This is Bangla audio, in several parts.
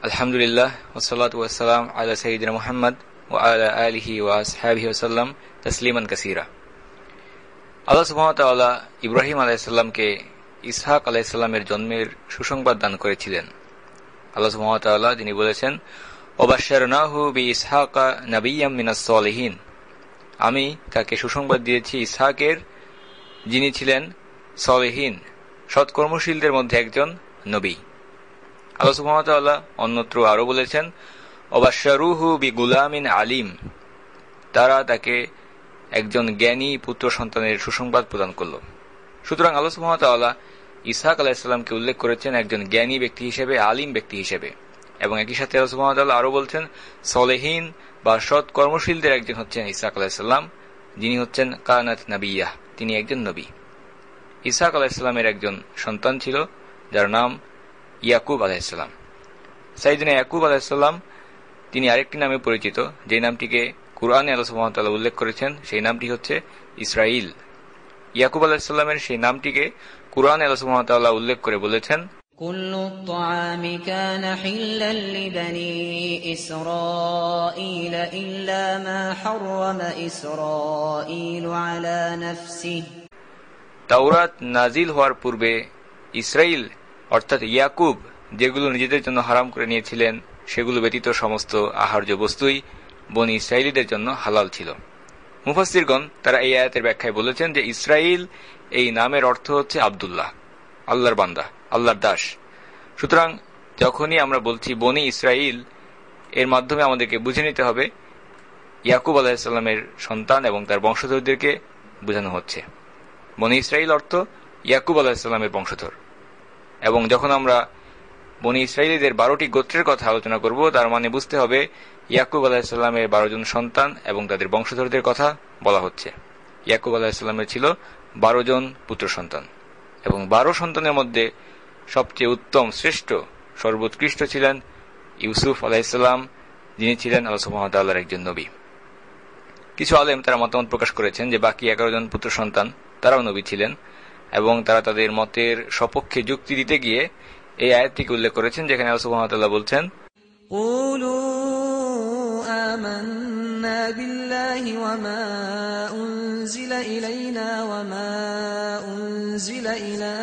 আলহামদুলিল্লাহ ওয়াসসালাতু ওয়াসসালাম আলা সাইয়্যিদিনা মুহাম্মদ ওয়া আলা আলিহি ওয়া আসহাবিহি ওয়াসাল্লাম তাসলিমান কাসীরা। আল্লাহ সুবহানাহু ওয়া তাআলা ইব্রাহিম আলাইহিস সালামকে ইসহাক আলাইহিস সালামের জন্মের সুসংবাদ দান করেছিলেন। আল্লাহ সুবহানাহু ওয়া তাআলা তিনি বলেছেন, ওয়াবাশশারনাহু বিইসহাকা নাবিয়্যাম মিনাস সালিহিন, আমি তাকে সুসংবাদ দিয়েছি ইসহাকের, যিনি ছিলেন সালিহিন, সৎকর্মশীলদের মধ্যে একজন নবী। আল্লাহ সুবহানাহু ওয়া তাআলা অন্যত্র আরো বলেছেন, ওয়াবাশশারুহু বিগুলামিন আলিম, তারা তাকে একজন জ্ঞানী পুত্র সন্তানের সুসংবাদ প্রদান করল। সুতরাং আল্লাহ সুবহানাহু ওয়া তাআলা ইসহাক আলাইহিস সালামকে উল্লেখ করেছেন একজন জ্ঞানী ব্যক্তি হিসেবে, আলিম ব্যক্তি হিসেবে, এবং একই সাথে আল্লাহ সুবহানাহু ওয়া তাআলা আরো বলছেন সলেহীন বা সৎ কর্মশীলদের একজন হচ্ছেন ইসহাক আলাইহিস সালাম, যিনি হচ্ছেন কানাত নাবিয়্যাহ, তিনি একজন নবী। ইসহাক আলাইহিস সালামের একজন সন্তান ছিল যার নাম ইয়াকুব আলাইহিস সালাম। সাইয়েদনা ইয়াকুব আলাইহিস সালাম তিনি আরেকটি নামে পরিচিত, যে নামটিকে কুরআনে আল্লাহ সুবহানাহু ওয়া তাআলা উল্লেখ করেছেন, সেই নামটি হচ্ছে ইসরাঈল। ইয়াকুব আলাইহিস সালামের সেই নামটিকে কুরআনে আল্লাহ সুবহানাহু ওয়া তাআলা উল্লেখ করে বলেছেন, কুল্লু আত-তাআমি কানা হিল্লাল লিবানি ইসরাঈল ইল্লা মা হাররামা ইসরাঈলু আলা নাফসিহি। তাওরাত নাজিল হওয়ার পূর্বে ইসরাঈল অর্থাৎ ইয়াকুব যেগুলো নিজেদের জন্য হারাম করে নিয়েছিলেন, সেগুলো ব্যতীত সমস্ত আহার্য বস্তুই বনি ইসরাঈলীদের জন্য হালাল ছিল। মুফাসসিরগণ তারা এই আয়াতের ব্যাখ্যায় বলেছেন যে ইসরাঈল এই নামের অর্থ হচ্ছে আব্দুল্লাহ, আল্লাহর বান্দা, আল্লাহর দাস। সুতরাং যখনই আমরা বলছি বনি ইসরাঈল, এর মাধ্যমে আমাদেরকে বুঝে নিতে হবে ইয়াকুব আলাইহিস সালামের সন্তান এবং তার বংশধরদেরকে বোঝানো হচ্ছে। বনি ইসরাঈল অর্থ ইয়াকুব আলাইহিস সালামের বংশধর। এবং যখন আমরা বনি ইসরাঈলীদের 12টি গোত্রের কথা আলোচনা করব, তার মানে বুঝতে হবে ইয়াকুব আলাইহিস সালামের 12 জন সন্তান এবং তাদের বংশধরদের কথা বলা হচ্ছে। ইয়াকুব আলাইহিস সালামের ছিল 12 জন পুত্র সন্তান, এবং 12 সন্তানের মধ্যে সবচেয়ে উত্তম, শ্রেষ্ঠ, সর্বোৎকৃষ্ট ছিলেন ইউসুফ আলাইহিস সালাম, যিনি ছিলেন আল্লাহ সুবহানাহু ওয়া তাআলার একজন নবী। কিছু আলেম তারা মতামত প্রকাশ করেছেন যে বাকি 11 জন পুত্র সন্তান তারাও নবী ছিলেন, এবং তারা তাদের মতের সপক্ষে যুক্তি দিতে গিয়ে এই আয়াতটিকে উল্লেখ করেছেন, যেখানে আল্লাহ সুবহানাহু ওয়া তাআলা বলছেন, কুলু আমান্না বিল্লাহি ওয়া মা উনজিলা ইলাইনা ওয়া মা উনজিলা ইলা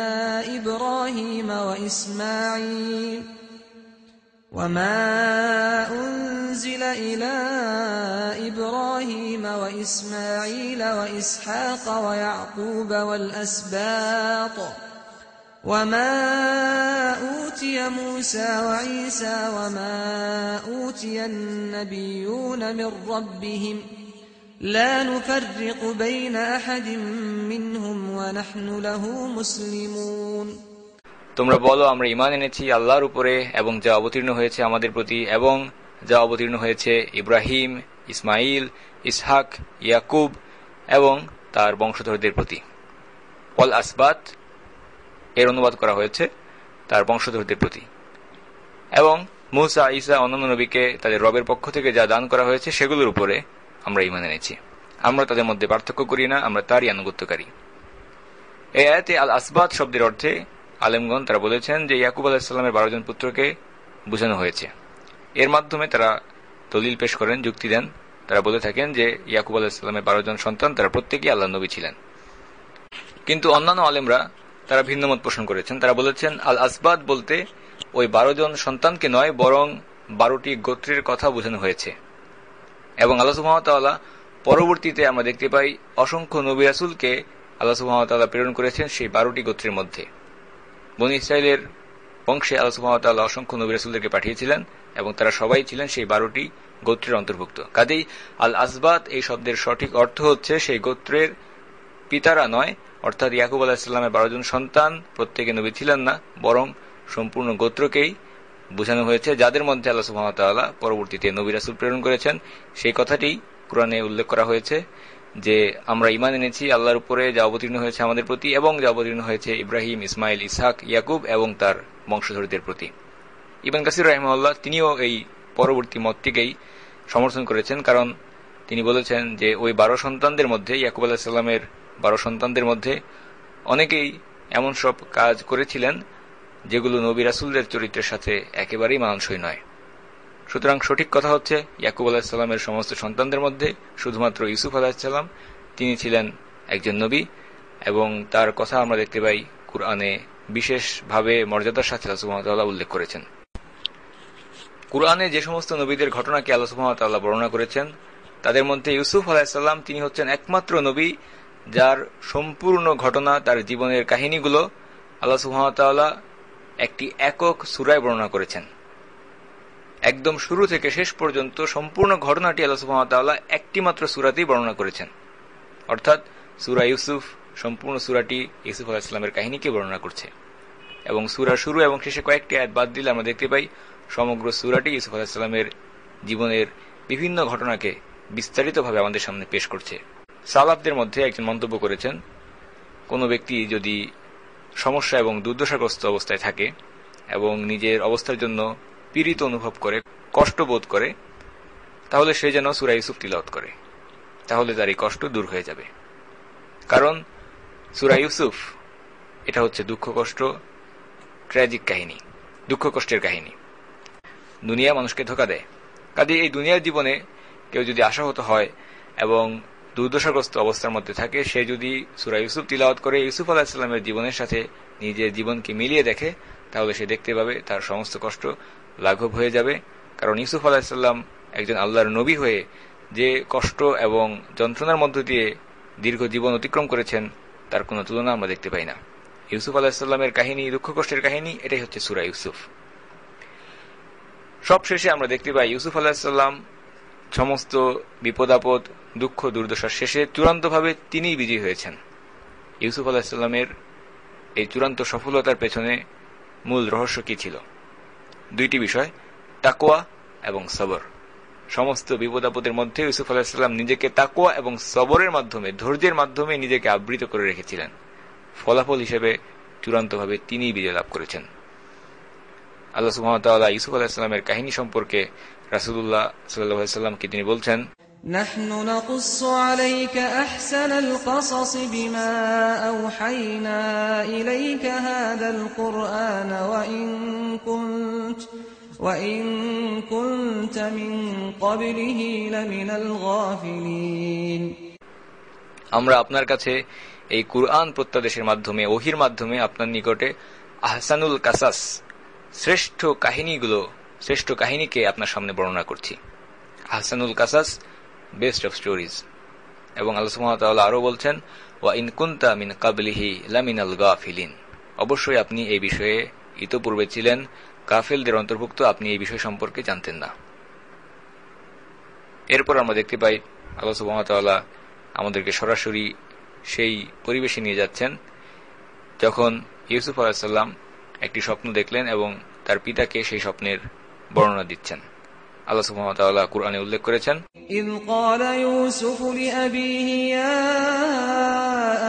ইব্রাহিম ওয়া ইসমাঈল وما أنزل إلى إبراهيم وإسماعيل وإسحاق ويعقوب والأسباط وما أوتي موسى وعيسى وما أوتي النبيون من ربهم لا نفرق بين أحد منهم ونحن له مسلمون। তোমরা বলো, আমরা ঈমান এনেছি আল্লাহর উপরে এবং যা অবতীর্ণ হয়েছে আমাদের প্রতি, এবং যা অবতীর্ণ হয়েছে ইব্রাহিম, ইসমাইল, ইসহাক, ইয়াকুব এবং তার বংশধরদের প্রতি। ওয়াল আসবাত এর অনুবাদ করা হয়েছে তার বংশধরদের প্রতি। এবং মূসা, ঈসা, অন্যান্য নবীকে তাদের রবের পক্ষ থেকে যা দান করা হয়েছে সেগুলোর উপরে আমরা ঈমান এনেছি। আমরা তাদের মধ্যে পার্থক্য করি না, আমরা তারই আনুগত্যকারী। এই আয়াতে আল আসবাত শব্দের অর্থে আলেমগণ তারা বলেছেন যে ইয়াকুব আলাইহিস সালামের 12 জন পুত্রকে বোঝানো হয়েছে। এর মাধ্যমে তারা দলিল পেশ করেন, যুক্তি দেন। তারা বলে থাকেন যে ইয়াকুব আলাইহিস সালামের 12 জন সন্তান, তারা প্রত্যেকেই আল্লাহর নবী ছিলেন। কিন্তু অন্যান্য আলেমরা তারা ভিন্নমত পোষণ করেছেন। তারা বলেছেন আল আসবাত বলতে ওই 12 জন সন্তানকে নয়, বরং 12টি গোত্রের কথা বোঝানো হয়েছে। এবং আল্লাহ সুবহানাহু ওয়া তাআলা পরবর্তীতে আমরা দেখতে পাই অসংখ্য নবী রাসূলকে আল্লাহ সুবহানাহু ওয়া তাআলা প্রেরণ করেছেন সেই 12টি গোত্রের মধ্যে। বনী ইসরাঈলের বংশে আল্লাহ সুবহানাহু ওয়া তাআলা অসংখ্য নবী রাসূলদেরকে পাঠিয়েছিলেন, এবং তারা সবাই ছিলেন সেই 12টি গোত্রের অন্তর্ভুক্ত। কাজেই আল আসবাত এই শব্দের সঠিক অর্থ হচ্ছে সেই গোত্রের পিতারা নয়, অর্থাৎ ইয়াকুব আলাইহিস সালামের 12 জন সন্তান প্রত্যেকে নবী ছিলেন না, বরং সম্পূর্ণ গোত্রকেই বোঝানো হয়েছে, যাদের মধ্যে আল্লাহ সুবহানাহু ওয়া তাআলা পরবর্তীতে নবী রাসূল প্রেরণ করেছেন। সেই কথাটি কুরআনে উল্লেখ করা হয়েছে যে আমরা ঈমান এনেছি আল্লাহর উপরে, যা অবতীর্ণ হয়েছে আমাদের প্রতি, এবং যা অবতীর্ণ হয়েছে ইব্রাহিম, ইসমাইল, ইসহাক, ইয়াকুব এবং তার বংশধরদের প্রতি। ইবনে কাসির রাহিমাহুল্লাহ তিনিও এই পরবর্তী মতটিকেই সমর্থন করেছেন, কারণ তিনি বলেছেন যে ওই 12 সন্তানদের মধ্যে, ইয়াকুব আলাইহিস সালামের 12 সন্তানদের মধ্যে অনেকেই এমন সব কাজ করেছিলেন যেগুলো নবী রাসূলদের চরিত্রের সাথে একেবারেই মানানসই নয়। সুতরাং সঠিক কথা হচ্ছে, ইয়াকুব আলাইহিসসালামের সমস্ত সন্তানদের মধ্যে শুধুমাত্র ইউসুফ আলাইহিসসালাম তিনি ছিলেন একজন নবী, এবং তার কথা আমরা দেখতে পাই কুরআনে বিশেষভাবে মর্যাদার সাথে আল্লাহ সুবহানাহু ওয়া তাআলা উল্লেখ করেছেন। কুরআনে যে সমস্ত নবীদের ঘটনাকে আল্লাহ সুবহানাহু ওয়া তাআলা বর্ণনা করেছেন, তাদের মধ্যে ইউসুফ আলাইহিসসালাম তিনি হচ্ছেন একমাত্র নবী যার সম্পূর্ণ ঘটনা, তার জীবনের কাহিনীগুলো আল্লাহ সুবহানাহু ওয়া তাআলা একটি একক সূরায় বর্ণনা করেছেন। একদম শুরু থেকে শেষ পর্যন্ত সম্পূর্ণ ঘটনাটি আল্লাহ সুবহানাহু ওয়া তাআলা একটি মাত্র সূরাতেই বর্ণনা করেছেন। অর্থাৎ সূরা ইউসুফ, সম্পূর্ণ সূরাটি ইউসুফ আলাইহিস সালামের কাহিনীকে বর্ণনা করছে, এবং সূরার শুরু এবং শেষে কয়েকটি আয়াত বাদ দিলে আমরা দেখতে পাই সমগ্র সূরাটি ইউসুফ আলাইহিস সালামের জীবনের বিভিন্ন ঘটনাকে বিস্তারিতভাবে আমাদের সামনে পেশ করছে। সালাফদের মধ্যে একজন মন্তব্য করেছেন, কোনো ব্যক্তি যদি সমস্যা এবং দুর্দশাগ্রস্ত অবস্থায় থাকে এবং নিজের অবস্থার জন্য পীড়িত অনুভব করে, কষ্ট বোধ করে, তাহলে সে যেন সূরা ইউসুফ তিলাওয়াত করে, তাহলে তার এই কষ্ট দূর হয়ে যাবে। কারণ সূরা ইউসুফ এটা হচ্ছে দুঃখ কষ্ট, ট্র্যাজিক কাহিনী, দুঃখ কষ্টের কাহিনী। দুনিয়া মানুষকে ধোঁকা দেয়, কাজে এই দুনিয়ার জীবনে কেউ যদি আশাহত হয় এবং দুর্দশাগ্রস্ত অবস্থার মধ্যে থাকে, সে যদি সূরা ইউসুফ তিলাওয়াত করে ইউসুফ আলাইহিস সালামের জীবনের সাথে নিজের জীবনকে মিলিয়ে দেখে, তাহলে সে দেখতে পাবে তার সমস্ত কষ্ট লাঘব হয়ে যাবে। কারণ ইউসুফ আলাইহিস সালাম একজন আল্লাহর নবী হয়ে যে কষ্ট এবং যন্ত্রণার মধ্য দিয়ে দীর্ঘ জীবন অতিক্রম করেছেন, তার কোনো তুলনা আমরা দেখতে পাই না। ইউসুফ আলাইহিস সালামের কাহিনী, দুঃখ কষ্টের কাহিনী, এটাই হচ্ছে সূরা ইউসুফ। সব শেষে আমরা দেখতে পাই ইউসুফ আলাইহিস সালাম সমস্ত বিপদ আপদ, দুঃখ দুর্দশার শেষে চূড়ান্তভাবে তিনিই বিজয়ী হয়েছেন। ইউসুফ আলাইহিস সালামের এই চূড়ান্ত সফলতার পেছনে মূল রহস্য কি ছিল? দুইটি বিষয়, তাকওয়া এবং সবর। সমস্ত বিপদ আপদের মধ্যে ইউসুফ আলাইহিস সালাম নিজেকে তাকওয়া এবং সবরের মাধ্যমে, ধৈর্যের মাধ্যমে নিজেকে আবৃত করে রেখেছিলেন। ফলাফল হিসেবে চূড়ান্তভাবে তিনিই বিজয় লাভ করেছেন। আল্লাহ সুবহানাহু ওয়া তাআলা ইউসুফ আলাইহিস সালামের কাহিনী সম্পর্কে রাসূলুল্লাহ সাল্লাল্লাহু আলাইহি ওয়াসাল্লামকে তিনি বলছেন, নাহনু নাকুসসু আলাইকা আহসানাল কসস বিমা আওহাইনা ইলাইকা হাযাল কুরআন ওয়া ইন কুনতা মিন ক্বাবলিহি লামিনাল গাফিলিন। আমরা আপনার কাছে এই কুরআন প্রত্যাদেশের মাধ্যমে, ওহীর মাধ্যমে আপনার নিকটে আহসানুল কাসাস, শ্রেষ্ঠ কাহিনীকে আপনার সামনে বর্ণনা করছি। আহসানুল কাসাস, বেস্ট অফ স্টোরিজ। এবং আল্লাহ সুবহানাহু ওয়া তাআলা আরো বলছেন, ওয়া ইন কুনতা মিন ক্বাবলিহি লামিনাল গাফিলিন, অবশ্যই আপনি এই বিষয়ে ইতোপূর্বে ছিলেন গাফিলদের অন্তর্ভুক্ত, আপনি এই বিষয় সম্পর্কে জানতেন না। এরপর আমরা দেখতে পাই আল্লাহ সুবহানাহু ওয়া তাআলা আমাদেরকে সরাসরি সেই পরিবেশে নিয়ে যাচ্ছেন যখন ইউসুফ আলাইহিস সালাম একটি স্বপ্ন দেখলেন এবং তার পিতাকে সেই স্বপ্নের বর্ণনা দিচ্ছেন। আল্লাহ সুবহানাহু ওয়া তাআলা কুরআনে উল্লেখ করেছেন, ইয ক্বালা ইউসুফ লিআবিহি ইয়া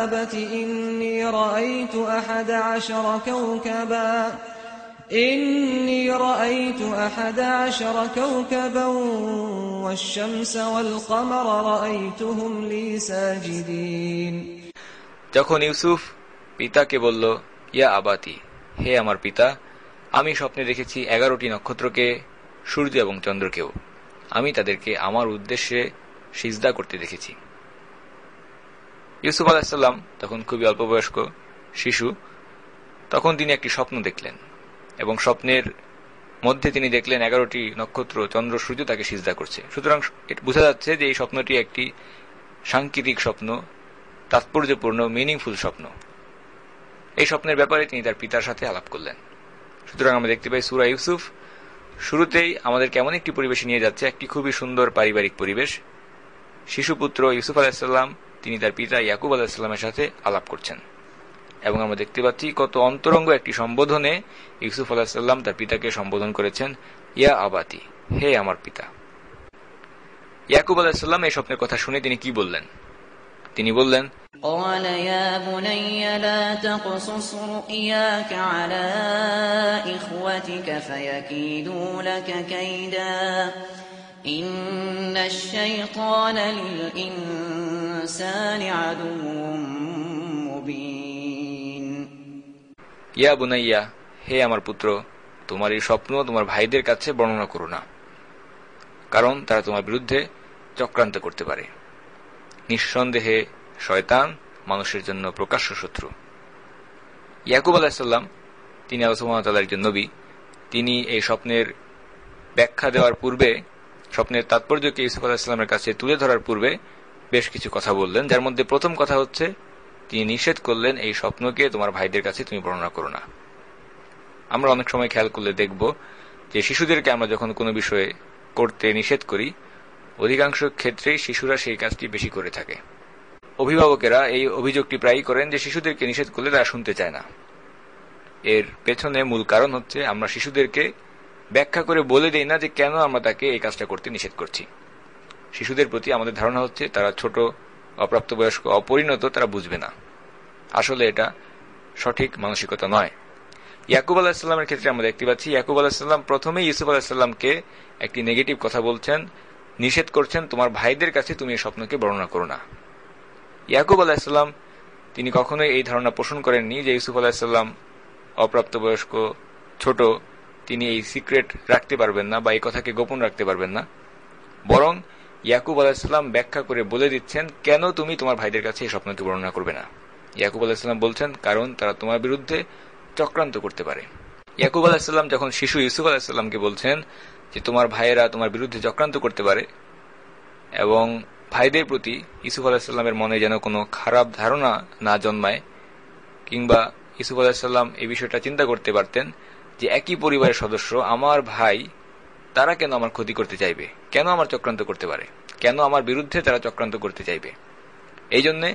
আবাতি ইন্নী রাআইতু 11 কাওকাবান ওয়াশ-শামসা ওয়াল-কমারা রাআইতুহুম লি সাজিদিন। যখন ইউসুফ পিতাকে বলল, ইয়া আবাতি, হে আমার পিতা, আমি স্বপ্নে দেখেছি 11টি নক্ষত্রকে, সূর্য এবং চন্দ্রকেও, আমি তাদেরকে আমার উদ্দেশ্যে সিজদা করতে দেখেছি। ইউসুফ আলাইহিস সালাম তখন খুবই অল্পবয়স্ক শিশু, তখন তিনি একটি স্বপ্ন দেখলেন এবং স্বপ্নের মধ্যে তিনি দেখলেন 11টি নক্ষত্র, চন্দ্র, সূর্য তাকে সিজদা করছে। সুতরাং বোঝা যাচ্ছে যে এই স্বপ্নটি একটি সাংকেতিক স্বপ্ন, তাৎপর্যপূর্ণ, মিনিংফুল স্বপ্ন। এই স্বপ্নের ব্যাপারে তিনি তার পিতার সাথে আলাপ করলেন। সুতরাং আমরা দেখতে পাই সূরা ইউসুফ শুরুতেই আমাদেরকে এমন একটি পরিবেশে নিয়ে যাচ্ছে, একটি খুবই সুন্দর পারিবারিক পরিবেশ। শিশুপুত্র ইউসুফ আলাইহিস সালাম তিনি তার পিতা ইয়াকুব আলাইহিস সালামের সাথে আলাপ করছেন, এবং আমরা দেখতে পাচ্ছি কত অন্তরঙ্গ একটি সম্বোধনে ইউসুফ আলাইহিস সালাম তার পিতাকে সম্বোধন করেছেন, ইয়া আবাতি, হে আমার পিতা। ইয়াকুব আলাইহিস সালাম এই স্বপ্নের কথা শুনে তিনি কি বললেন? তিনি বললেন, قال يا بني لا تقصص رؤياك على إخوتك فيكيدوا لك كيدا إن الشيطان للإنسان عدو مبين। ইয়া বুনাইয়া, হে আমার পুত্র, তোমার এই স্বপ্ন তোমার ভাইদের কাছে বর্ণনা করো না, কারণ তারা তোমার বিরুদ্ধে চক্রান্ত করতে পারে। নিঃসন্দেহে শয়তান মানুষের জন্য প্রকাশ্য শত্রু। ইয়াকুব আলাইহিস সালাম, তিনি আল্লাহ সুবহানাহু ওয়া তাআলার একজন নবী, তিনি এই স্বপ্নের ব্যাখ্যা দেওয়ার পূর্বে, স্বপ্নের তাৎপর্যকে ইউসুফ আলাইহিস সালামের কাছে তুলে ধরার পূর্বে বেশ কিছু কথা বললেন, যার মধ্যে প্রথম কথা হচ্ছে তিনি নিষেধ করলেন এই স্বপ্নকে তোমার ভাইদের কাছে তুমি বর্ণনা করো না। আমরা অনেক সময় খেয়াল করলে দেখব যে শিশুদেরকে আমরা যখন কোনো বিষয়ে করতে নিষেধ করি, অধিকাংশ ক্ষেত্রেই শিশুরা সেই কাজটি বেশি করে থাকে। অভিভাবকেরা এই অভিযোগটি প্রায়ই করেন যে শিশুদেরকে নিষেধ করলে তারা শুনতে চায় না। এর পেছনে মূল কারণ হচ্ছে আমরা শিশুদেরকে ব্যাখ্যা করে বলে দেই না যে কেন আমরা তাকে এই কাজটা করতে নিষেধ করছি। শিশুদের প্রতি আমাদের ধারণা হচ্ছে তারা ছোট, অপ্রাপ্তবয়স্ক, অপরিণত, তারা বুঝবে না। আসলে এটা সঠিক মানসিকতা নয়। ইয়াকুব আলাইহিস সালামের ক্ষেত্রে আমরা দেখতে পাচ্ছি ইয়াকুব আলাইহিস সালাম প্রথমে ইউসুফ আলাইহিস সালামকে একটি নেগেটিভ কথা বলছেন, নিষেধ করছেন তোমার ভাইদের কাছে তুমি এই স্বপ্নকে বর্ণনা করো না। ইয়াকুব আলাইহিস সালাম তিনি কখনোই এই ধারণা পোষণ করেননি যে ইউসুফ আলাইহিস সালাম অপ্রাপ্তবয়স্ক, ছোট, তিনি এই সিক্রেট রাখতে পারবেন না বা এই কথাকে গোপন রাখতে পারবেন না। বরং ইয়াকুব আলাইহিস সালাম ব্যাখ্যা করে বলে দিচ্ছেন কেন তুমি তোমার ভাইদের কাছে এই স্বপ্নকে বর্ণনা করবে না। ইয়াকুব আলাইহিস সালাম বলছেন কারণ তারা তোমার বিরুদ্ধে চক্রান্ত করতে পারে। ইয়াকুব আলাইহিস সালাম যখন শিশু ইউসুফ আলাইহিস সালামকে বলছেন যে তোমার ভাইয়েরা তোমার বিরুদ্ধে চক্রান্ত করতে পারে, এবং ভাইদের প্রতি ইউসুফ আলাইহিস সালামের মনে যেন কোনো খারাপ ধারণা না জন্মায়, কিংবা ইউসুফ আলাইহিস সালাম এই বিষয়টা চিন্তা করতে পারতেন যে একই পরিবারের সদস্য, আমার ভাই, তারা কেন আমার ক্ষতি করতে চাইবে, কেন আমার চক্রান্ত করতে পারে, কেন আমার বিরুদ্ধে তারা চক্রান্ত করতে চাইবে। এই জন্যে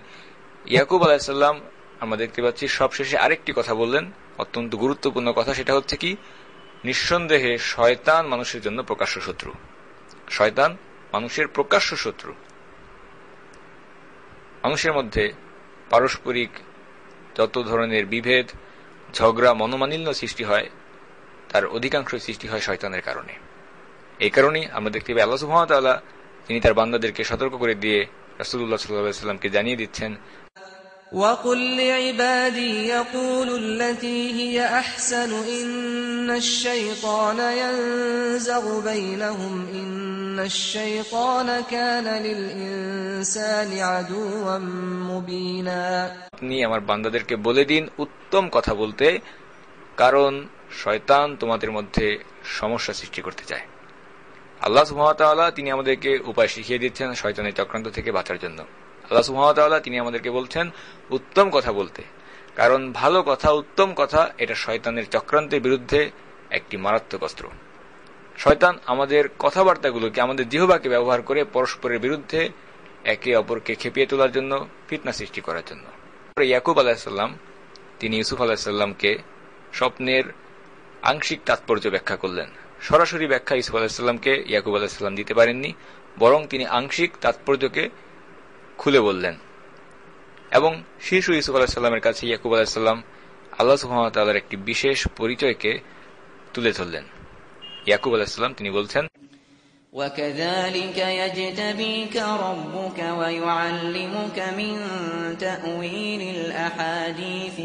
ইয়াকুব আলাইহিস সালাম আমরা দেখতে পাচ্ছি সবশেষে আরেকটি কথা বললেন, অত্যন্ত গুরুত্বপূর্ণ কথা। সেটা হচ্ছে কি, নিঃসন্দেহে শয়তান মানুষের জন্য প্রকাশ্য শত্রু। শয়তান মানুষের প্রকাশ্য শত্রু। মানুষের মধ্যে পারস্পরিক যত ধরনের বিভেদ, ঝগড়া, মনোমালিন্য সৃষ্টি হয়, তার অধিকাংশ সৃষ্টি হয় শয়তানের কারণে। এই কারণেই আমরা দেখতে পাই আল্লাহ সুবহানাহু ওয়া তাআলা তিনি তার বান্দাদেরকে সতর্ক করে দিয়ে রাসূলুল্লাহ সাল্লাল্লাহু আলাইহি ওয়াসাল্লামকে জানিয়ে দিচ্ছেন, وَقُلْ لِعِبَادِي يَقُولُوا الَّتِي هِيَ أَحْسَنُ إِنَّ الشَّيْطَانَ يَنزَغُ بَيْنَهُمْ إِنَّ الشَّيْطَانَ كَانَ لِلْإِنسَانِ عَدُوًّا مُبِينًا। আপনি আমার বান্দাদেরকে বলে দিন উত্তম কথা বলতে, কারণ শয়তান তোমাদের মধ্যে সমস্যা সৃষ্টি করতে চায়। আল্লাহ সুবহানাহু ওয়া তাআলা তিনি আমাদেরকে উপায় শিখিয়ে দিচ্ছেন শয়তানের চক্রান্ত থেকে বাঁচার জন্য। আল্লাহ সুবহানাহু ওয়া তাআলা তিনি আমাদেরকে বলছেন উত্তম কথা বলতে, কারণ ভালো কথা, উত্তম কথা, এটা শয়তানের চক্রান্তের বিরুদ্ধে একটি মারাত্মক অস্ত্র। শয়তান আমাদের কথাবার্তাগুলোকে, আমাদের জিহ্বাকে ব্যবহার করে পরস্পরের বিরুদ্ধে একে অপরকে খেপিয়ে তোলার জন্য, ফিতনা সৃষ্টি করার জন্য। ইয়াকুব আলাইহিস সালাম তিনি ইউসুফ আলাইহিস সালামকে স্বপ্নের আংশিক তাৎপর্য ব্যাখ্যা করলেন। সরাসরি ব্যাখ্যা ইউসুফ আলাইহিস সালামকে ইয়াকুব আলাইহিস সালাম দিতে পারেননি, বরং তিনি আংশিক তাৎপর্যকে খুলে বললেন। এবং শিশু ইউসুফ আলাইহিস সালামের কাছে ইয়াকুব আলাইহিস সালাম আল্লাহ সুবহানাহু ওয়া তাআলার একটি বিশেষ পরিচয়কে তুলে ধরলেন। ইয়াকুব আলাইহিস সালাম তিনি বলছেন, وَكَذَلِكَ يَجْتَبِيكَ رَبُّكَ وَيُعَلِّمُكَ مِن تَأْوِيلِ الْأَحَادِيثِ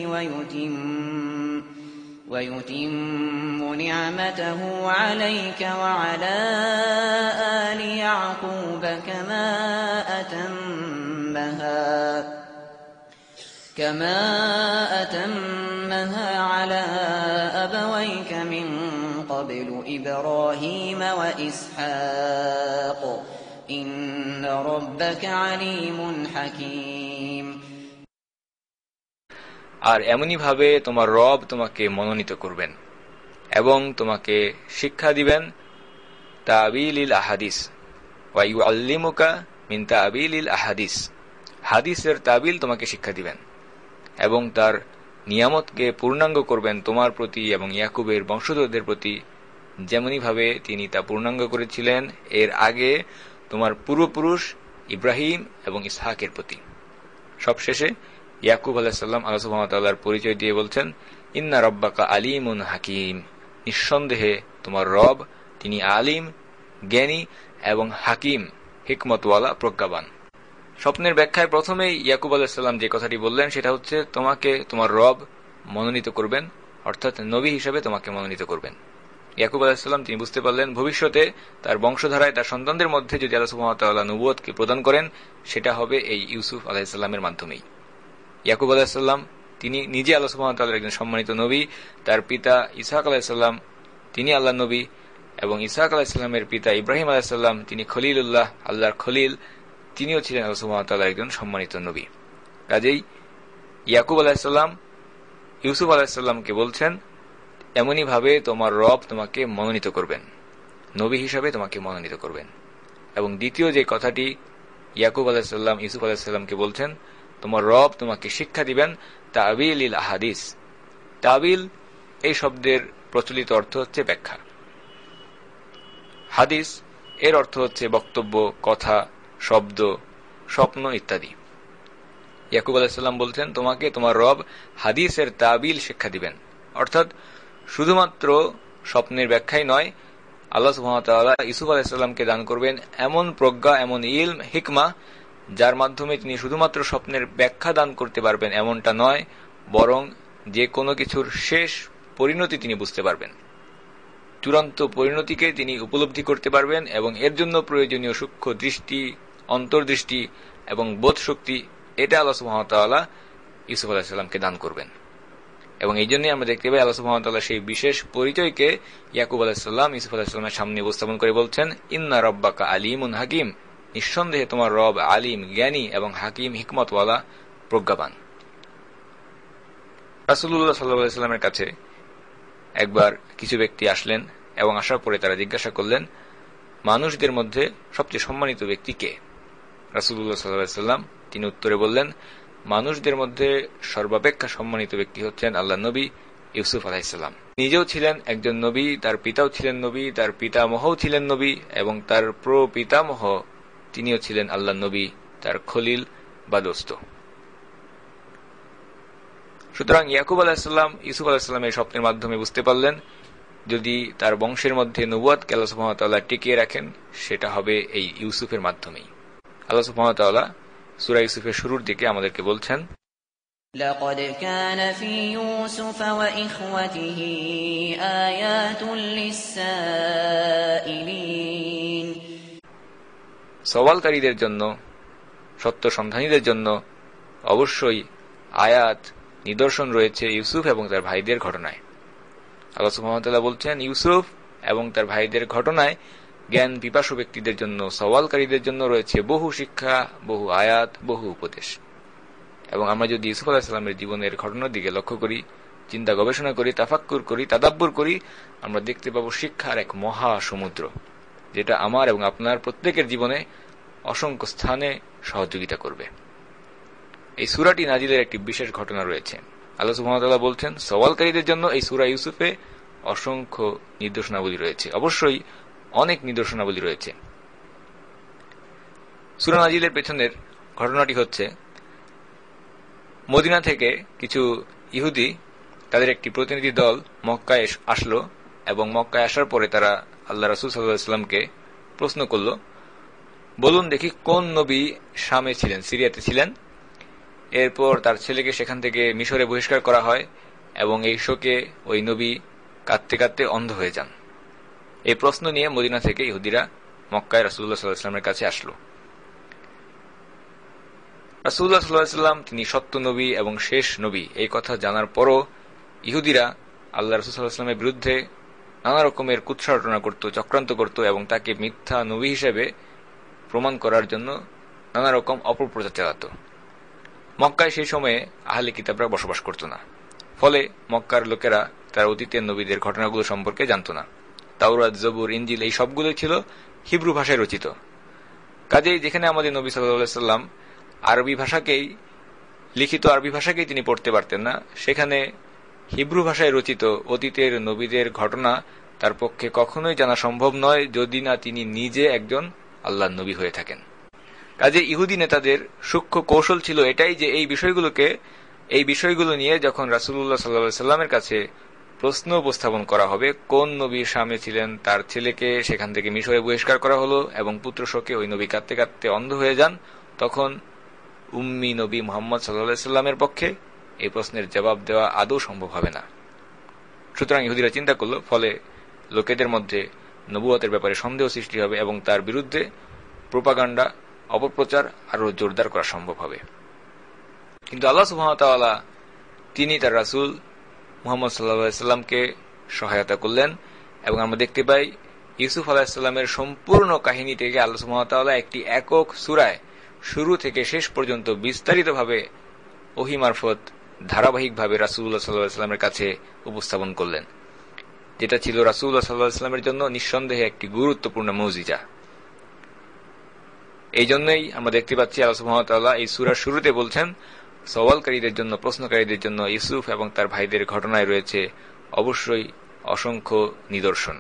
وَيُتِمُّ نِعْمَتَهُ عَلَيْكَ وَعَلَى آلِ يَعْقُوبَ كَمَا أَتَمَّهَا عَلَى أَبَوَيْكَ مِن قَبْلُ إِبْرَاهِيمَ وَإِسْحَاقَ إِنَّ رَبَّكَ عَلِيمٌ حَكِيمٌ। আর এমনি ভাবে তোমার রব তোমাকে মনোনীত করবেন এবং তোমাকে শিক্ষা দিবেন তাবিলিল আহাদিস ওয়া ইউআল্লিমুকা মিন তাবিলিল আহাদিস, হাদিসের তাবিল তোমাকে শিক্ষা দিবেন এবং তার নিয়ামতকে পূর্ণাঙ্গ করবেন তোমার প্রতি এবং ইয়াকুবের বংশধরদের প্রতি, যেমনি ভাবে তিনি তা পূর্ণাঙ্গ করেছিলেন এর আগে তোমার পূর্বপুরুষ ইব্রাহিম এবং ইসহাকের প্রতি। সবশেষে ইয়াকুব আলাইহিস সালাম আল্লাহ সুবহানাহু ওয়া তাআলার পরিচয় দিয়ে বলছেন, ইন্না রাব্বাকা আলিমুন হাকিম, নিঃসন্দেহে তোমার রব তিনি আলিম, জ্ঞানী এবং হাকিম, হিকমতওয়ালা, প্রজ্ঞাবান। স্বপ্নের ব্যাখ্যায় প্রথমেই ইয়াকুব আলাইহিস সালাম যে কথাটি বললেন সেটা হচ্ছে তোমাকে তোমার রব মনোনীত করবেন অর্থাৎ নবী হিসেবে তোমাকে মনোনীত করবেন। ইয়াকুব আলাইহিস সালাম তিনি বুঝতে পারলেন ভবিষ্যতে তার বংশধারায় তার সন্তানদের মধ্যে যদি আল্লাহ সুবহানাহু ওয়া তাআলা নবুয়তকে প্রদান করেন সেটা হবে এই ইউসুফ আলাইহিস সালামের মাধ্যমেই। ইয়াকুব আলাইহিস সালাম তিনি নিজে আল্লাহ সুবহানাহু ওয়া তাআলার একজন সম্মানিত নবী, তার পিতা ইসহাক আলাইহিস সালাম তিনি আল্লাহর নবী, এবং ইসহাক আলাইহিস সালামের পিতা ইব্রাহিম আলাইহিস সালাম তিনি খলিলুল্লাহ, আল্লাহর খলিল, তিনিও ছিলেন আল্লাহ সুবহানাহু ওয়া তাআলার একজন সম্মানিত নবী। কাজেই ইয়াকুব আলাইহিস সালাম ইউসুফ আলাইহিস সালামকে বলছেন এমনই ভাবে তোমার রব তোমাকে মনোনীত করবেন, নবী হিসাবে তোমাকে মনোনীত করবেন। এবং দ্বিতীয় যে কথাটি ইয়াকুব আলাইহিস সালাম ইউসুফ আলাইহিস সালামকে বলছেন, তোমার রব তোমাকে শিক্ষা দিবেন তাবিলিল আহাদিস। তাবিল এই শব্দের প্রচলিত অর্থ হচ্ছে ব্যাখ্যা, হাদিস এর অর্থ হচ্ছে বক্তব্য, কথা, শব্দ, স্বপ্ন ইত্যাদি। ইয়াকুব আলাইহিস সালাম বলছেন তোমাকে তোমার রব হাদিসের তাবিল শিক্ষা দিবেন, অর্থাৎ শুধুমাত্র স্বপ্নের ব্যাখ্যাই নয়, আল্লাহ সুবহানাহু ওয়া তাআলা ইউসুফ আলাইহিস সালামকে দান করবেন এমন প্রজ্ঞা, এমন ইলম, হিকমা, যার মাধ্যমে তিনি শুধুমাত্র স্বপ্নের ব্যাখ্যা দান করতে পারবেন এমনটা নয়, বরং যে কোনো কিছুর শেষ পরিণতি তিনি বুঝতে পারবেন, চূড়ান্ত পরিণতিকে তিনি উপলব্ধি করতে পারবেন, এবং এর জন্য প্রয়োজনীয় সূক্ষ্ম দৃষ্টি, অন্তর্দৃষ্টি এবং বোধ শক্তি, এটা আল্লাহ সুবহানাহু ওয়া তাআলা ইউসুফ আলাইহিস সালামকে দান করবেন। এবং এই জন্যই আমরা দেখতে পাই আল্লাহ সুবহানাহু ওয়া তাআলা সেই বিশেষ পরিচয়কে ইয়াকুব আলাইহিস সালাম ইউসুফ আলাইহিস সালামের সামনে উপস্থাপন করে বলছেন, ইন্না রাব্বাকা আলিমুন হাকিম, নিঃসন্দেহে তোমার রব আলিম, জ্ঞানী, এবং হাকিম, হিকমতওয়ালা, প্রজ্ঞাবান। রাসূলুল্লাহ সাল্লাল্লাহু আলাইহি ওয়াসাল্লামের কাছে একবার কিছু ব্যক্তি আসলেন এবং আসার পরে তারা জিজ্ঞাসা করলেন মানুষদের মধ্যে সবচেয়ে সম্মানিত ব্যক্তি কে? রাসূলুল্লাহ সাল্লাল্লাহু আলাইহি ওয়াসাল্লাম তিনি উত্তরে বললেন, মানুষদের মধ্যে সর্বাপেক্ষা সম্মানিত ব্যক্তি হচ্ছেন আল্লাহর নবী ইউসুফ আলাইহিস সালাম। নিজেও ছিলেন একজন নবী, তার পিতাও ছিলেন নবী, তার পিতামহও ছিলেন নবী, এবং তার প্রপিতামহ তিনিও ছিলেন আল্লাহর নবী, তার খলিল বা দোস্ত। সুতরাং ইয়াকুব আলাইহিস সালাম ইউসুফ আলাইহিস সালামের স্বপ্নের মাধ্যমে বুঝতে পারলেন যদি তার বংশের মধ্যে নবুয়তকে আল্লাহ সুবহানাহু ওয়া তাআলা টিকিয়ে রাখেন সেটা হবে এই ইউসুফের মাধ্যমেই। আল্লাহ সুবহানাহু ওয়া তাআলা সূরা ইউসুফের শুরুর দিকে আমাদেরকে বলছেন, لقد كان في يوسف وإخوته آيات للسائلين। সওয়ালকারীদের জন্য, সত্য সন্ধানীদের জন্য অবশ্যই আয়াত, নিদর্শন রয়েছে ইউসুফ এবং তার ভাইদের ঘটনায়। আল্লাহ সুবহানাহু ওয়া তাআলা বলছেন ইউসুফ এবং তার ভাইদের ঘটনায় জ্ঞান পিপাসু ব্যক্তিদের জন্য, সওয়ালকারীদের জন্য রয়েছে বহু শিক্ষা, বহু আয়াত, বহু উপদেশ। এবং আমরা যদি ইউসুফ আলাইহিস সালামের জীবনের ঘটনার দিকে লক্ষ্য করি, চিন্তা গবেষণা করি, তাফাক্কুর করি, তাদাব্বুর করি, আমরা দেখতে পাবো শিক্ষার এক মহা সমুদ্র, যেটা আমার এবং আপনার প্রত্যেকের জীবনে অসংখ্য স্থানে সহযোগিতা করবে। এই সূরাটি নাজিলের একটি বিশেষ ঘটনা রয়েছে। আল্লাহ সুবহানাহু ওয়া তাআলা বলছেন সওয়ালকারীদের জন্য এই সূরা ইউসুফে অসংখ্য নির্দেশনাবলী রয়েছে, অবশ্যই অনেক নিদর্শনাবলী রয়েছে। সূরা নাজিলের পেছনের ঘটনাটি হচ্ছে মদিনা থেকে কিছু ইহুদি, তাদের একটি প্রতিনিধি দল মক্কায় আসলো, এবং মক্কায় আসার পরে তারা আল্লাহ রাসূল সাল্লাল্লাহু আলাইহি ওয়াসাল্লামকে প্রশ্ন করল, বলুন দেখি কোন নবী শামে ছিলেন, সিরিয়াতে ছিলেন। এরপর তার ছেলেকে সেখান থেকে মিশরে বহিষ্কার করা হয়, এবং এই শোকে ওই নবী কাঁদতে কাঁদতে অন্ধ হয়ে যান। এই প্রশ্ন নিয়ে মদিনা থেকে ইহুদিরা মক্কায় রাসূলুল্লাহ সাল্লাল্লাহু আলাইহি ওয়াসাল্লামের কাছে আসলো। রাসূলুল্লাহ সাল্লাল্লাহু আলাইহি ওয়াসাল্লাম তিনি সত্য নবী এবং শেষ নবী এই কথা জানার পরও ইহুদিরা আল্লাহ রাসূল সাল্লাল্লাহু আলাইহি ওয়াসাল্লামের বিরুদ্ধে নানা রকমের কুৎসারটনা করত, চক্রান্ত করত, এবং তাকে মিথ্যা নবী হিসেবে প্রমাণ করার জন্য নানা রকম অপপ্রচার চালাত। মক্কায় সেই সময়ে আহলে কিতাবরা বসবাস করত না, ফলে মক্কার লোকেরা তার অতীতের নবীদের ঘটনাগুলো সম্পর্কে জানত না। তাওরাত, জবুর, ইনজিল এই সবগুলোই ছিল হিব্রু ভাষায় রচিত। কাজেই যেখানে আমাদের নবী সাল্লাল্লাহু আলাইহি ওয়াসাল্লাম লিখিত আরবি ভাষাকেই তিনি পড়তে পারতেন না, সেখানে হিব্রু ভাষায় রচিত অতীতের নবীদের ঘটনা তার পক্ষে কখনোই জানা সম্ভব নয় যদি না তিনি নিজে একজন আল্লাহর নবী হয়ে থাকেন। কাজে ইহুদি নেতাদের সূক্ষ্ম কৌশল ছিল এটাই যে এই বিষয়গুলো নিয়ে যখন রাসূলুল্লাহ সাল্লাল্লাহু আলাইহি ওয়াসাল্লামের কাছে প্রশ্ন উপস্থাপন করা হবে, কোন নবী শামে ছিলেন, তার ছেলেকে সেখান থেকে মিশরে বহিষ্কার করা হলো এবং পুত্র শোকে ওই নবী কাঁদতে কাঁদতে অন্ধ হয়ে যান, তখন উম্মি নবী মুহাম্মদ সাল্লাল্লাহু আলাইহি ওয়াসাল্লামের পক্ষে এই প্রশ্নের জবাব দেওয়া আদৌ সম্ভব হবে না। সুতরাং ইহুদিরা চিন্তা করল, ফলে লোকেদের মধ্যে নবুয়তের ব্যাপারে সন্দেহ সৃষ্টি হবে এবং তার বিরুদ্ধে প্রোপাগান্ডা, অপপ্রচার আরো জোরদার করা সম্ভব হবে। কিন্তু আল্লাহ সুবহানাহু ওয়া তাআলা তিনি তার রাসূল মুহাম্মদ সাল্লাল্লাহু আলাইহি সাল্লামকে সহায়তা করলেন এবং আমরা দেখতে পাই ইউসুফ আলাইহিস সালামের সম্পূর্ণ কাহিনী থেকে আল্লাহ সুবহানাহু ওয়া তাআলা একটি একক সূরায় শুরু থেকে শেষ পর্যন্ত বিস্তারিতভাবে ওহী মারফত ধারাবাহিকভাবে রাসূলুল্লাহ সাল্লাল্লাহু আলাইহি সাল্লামের কাছে উপস্থাপন করলেন, যেটা ছিল রাসূলুল্লাহ সাল্লাল্লাহু আলাইহি সাল্লামের জন্য নিঃসন্দেহে একটি গুরুত্বপূর্ণ মুজিজা। এই জন্যই আমরা দেখতে পাচ্ছি আল্লাহ সুবহানাহু ওয়া তাআলা এই সূরার শুরুতে বলছেন, সওয়ালকারীদের জন্য, প্রশ্নকারীদের জন্য ইউসুফ এবং তার ভাইদের ঘটনায় রয়েছে অবশ্যই অসংখ্য নিদর্শন।